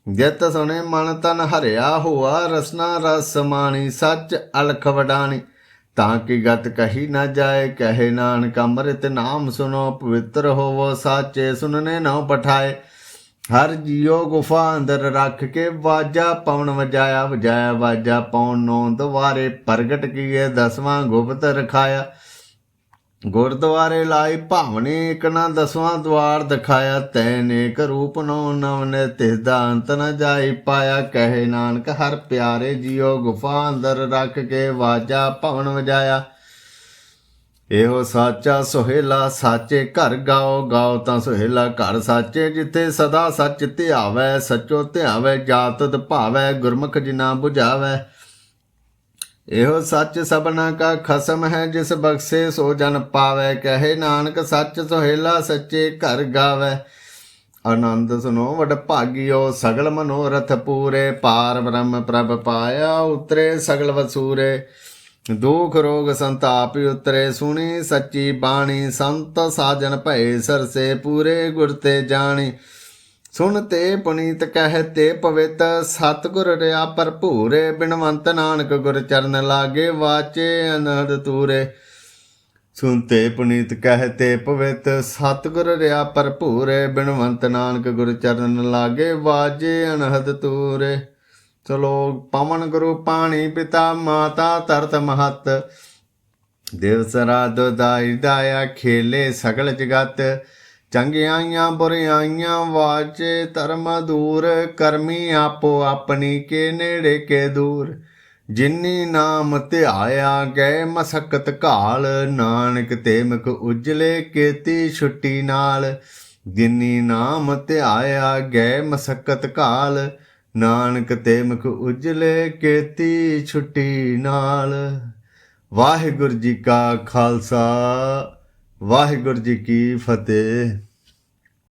ਜਿਤ ਸੁਨੇ ਮਨ ਤਨ ਹਰਿਆ ਹੁਆ। ਰਸਨਾ ਰਸ ਮਾਣੀ, ਸੱਚ ਅਲਖ ਵਡਾਣੀ, ਤਾਂ ਕਿ ਗਤ ਕਹੀ ਨਾ ਜਾਏ। ਕਹੇ ਨਾਨਕ ਅੰਮ੍ਰਿਤ ਨਾਮ ਸੁਨੋ, ਪਵਿੱਤਰ ਹੋਵੋ ਸਾਚੇ ਸੁਨਨੇ ਨੌ ਪਠਾਏ। ਹਰ ਜੀਓ ਗੁਫਾ ਅੰਦਰ ਰੱਖ ਕੇ, ਵਾਜਾ ਪਵਨ ਵਜਾਇਆ, ਵਜਾਇਆ ਵਾਜਾ ਪਉਣ ਨੌ ਦੁਆਰੇ। ਪ੍ਰਗਟ ਕੀਏ ਦਸਵਾਂ ਗੁਪਤ ਰਖਾਇਆ, ਗੁਰਦੁਆਰੇ ਲਾਈ ਭਾਵਨੀ, ਇੱਕ ਨਾ ਦਸਵਾਂ ਦੁਆਰ ਦਿਖਾਇਆ। ਤੈ ਨੇਕ ਰੂਪ ਨੌ ਨਵਨੇ, ਤਿਸ ਦਾ ਅੰਤ ਨ ਜਾਈ ਪਾਇਆ। ਕਹੇ ਨਾਨਕ ਹਰ ਪਿਆਰੇ ਜੀਓ, ਗੁਫਾ ਅੰਦਰ ਰੱਖ ਕੇ ਵਾਜਾ ਭਵਨ ਵਜਾਇਆ। ਇਹੋ ਸਾਚਾ ਸੁਹੇਲਾ, ਸਾਚੇ ਘਰ ਗਾਓ, ਗਾਓ ਤਾਂ ਸੁਹੇਲਾ ਘਰ ਸਾਚੇ। ਜਿੱਥੇ ਸਦਾ ਸੱਚ ਧਿਆਵੈ, ਸੱਚੋ ਧਿਆਵੈ ਜਾਤਿ ਭਾਵੈ। ਗੁਰਮੁਖ ਜਿਨਾ ਬੁਝਾਵੈ, ਇਹੋ ਸੱਚ ਸਭਨਾ ਕਾ ਖਸਮ ਹੈ, ਜਿਸ ਬਖਸ਼ੇ ਸੋ ਜਨ ਪਾਵੈ। ਕਹੇ ਨਾਨਕ ਸੱਚ ਸੁਹੇਲਾ, ਸੱਚੇ ਘਰ ਗਾਵੈ। ਆਨੰਦ ਸੁਨੋ ਵਡ ਭਾਗਿਓ, ਸਗਲ ਮਨੋਰਥ ਪੂਰੇ। ਪਾਰ ਬ੍ਰਹਮ ਪ੍ਰਭ ਪਾਇਆ, ਉਤਰੇ ਸਗਲ ਵਸੂਰੇ। ਦੁਖ ਰੋਗ ਸੰਤਾਪ ਉਤਰੇ, ਸੁਣੀ ਸੱਚੀ ਬਾਣੀ। ਸੰਤ ਸਾਜਨ ਭਏ ਸਰਸੇ, ਪੂਰੇ ਗੁਰ ਤੇ ਜਾਣੀ। ਸੁਣ ਤੇ ਪੁਨੀਤ ਕਹਿ ਤੇ ਪਵਿੱਤ, ਸਤਿਗੁਰ ਰਿਆ ਭਰਪੂਰੇ। ਬਿਨਵੰਤ ਨਾਨਕ ਗੁਰ ਚਰਨ ਲਾਗੇ, ਵਾਚੇ ਅਨਹਦ ਤੂਰੇ। ਸੁਣ ਤੇ ਪੁਨੀਤ ਕਹਿ ਤੇ ਪਵਿੱਤ, ਸਤਿਗੁਰ ਰਿਆ ਭਰਪੂਰੇ। ਬਿਨਵੰਤ ਨਾਨਕ ਗੁਰ ਚਰਨ ਲਾਗੇ, ਵਾਜੇ ਅਨਹਦ ਤੂਰੇ। ਚਲੋ ਪਵਨ ਗੁਰੂ ਪਾਣੀ ਪਿਤਾ, ਮਾਤਾ ਧਰਤ ਮਹਤ। ਦਿਵਸ ਰਾਤ ਦਾਈ ਦਾਇਆ, ਖੇਲੇ ਸਗਲ ਜਗਤ। ਚੰਗਿਆਈਆਂ ਬੁਰਿਆਈਆਂ ਵਾਚੇ ਧਰਮ ਦੂਰ। ਕਰਮੀ ਆਪੋ ਆਪਣੀ, ਕੇ ਨੇੜੇ ਕੇ ਦੂਰ। ਜਿਨੀ ਨਾਮ ਧਿਆਇਆ, ਗਏ ਮਸਕਤ ਘਾਲ। ਨਾਨਕ ਤੇ ਮੁਖ ਉਜਲੇ, ਕੀਤੀ ਛੁੱਟੀ ਨਾਲ। ਜਿਨੀ ਨਾਮ ਧਿਆਇਆ, ਗਏ ਮਸਕਤ ਘਾਲ। ਨਾਨਕ ਤੇ ਮੁਖ ਉਜਲੇ, ਕੀਤੀ ਛੁੱਟੀ ਨਾਲ। ਵਾਹਿਗੁਰੂ ਜੀ ਕਾ ਖਾਲਸਾ, ਵਾਹਿਗੁਰੂ ਜੀ ਕੀ ਫਤਿਹ।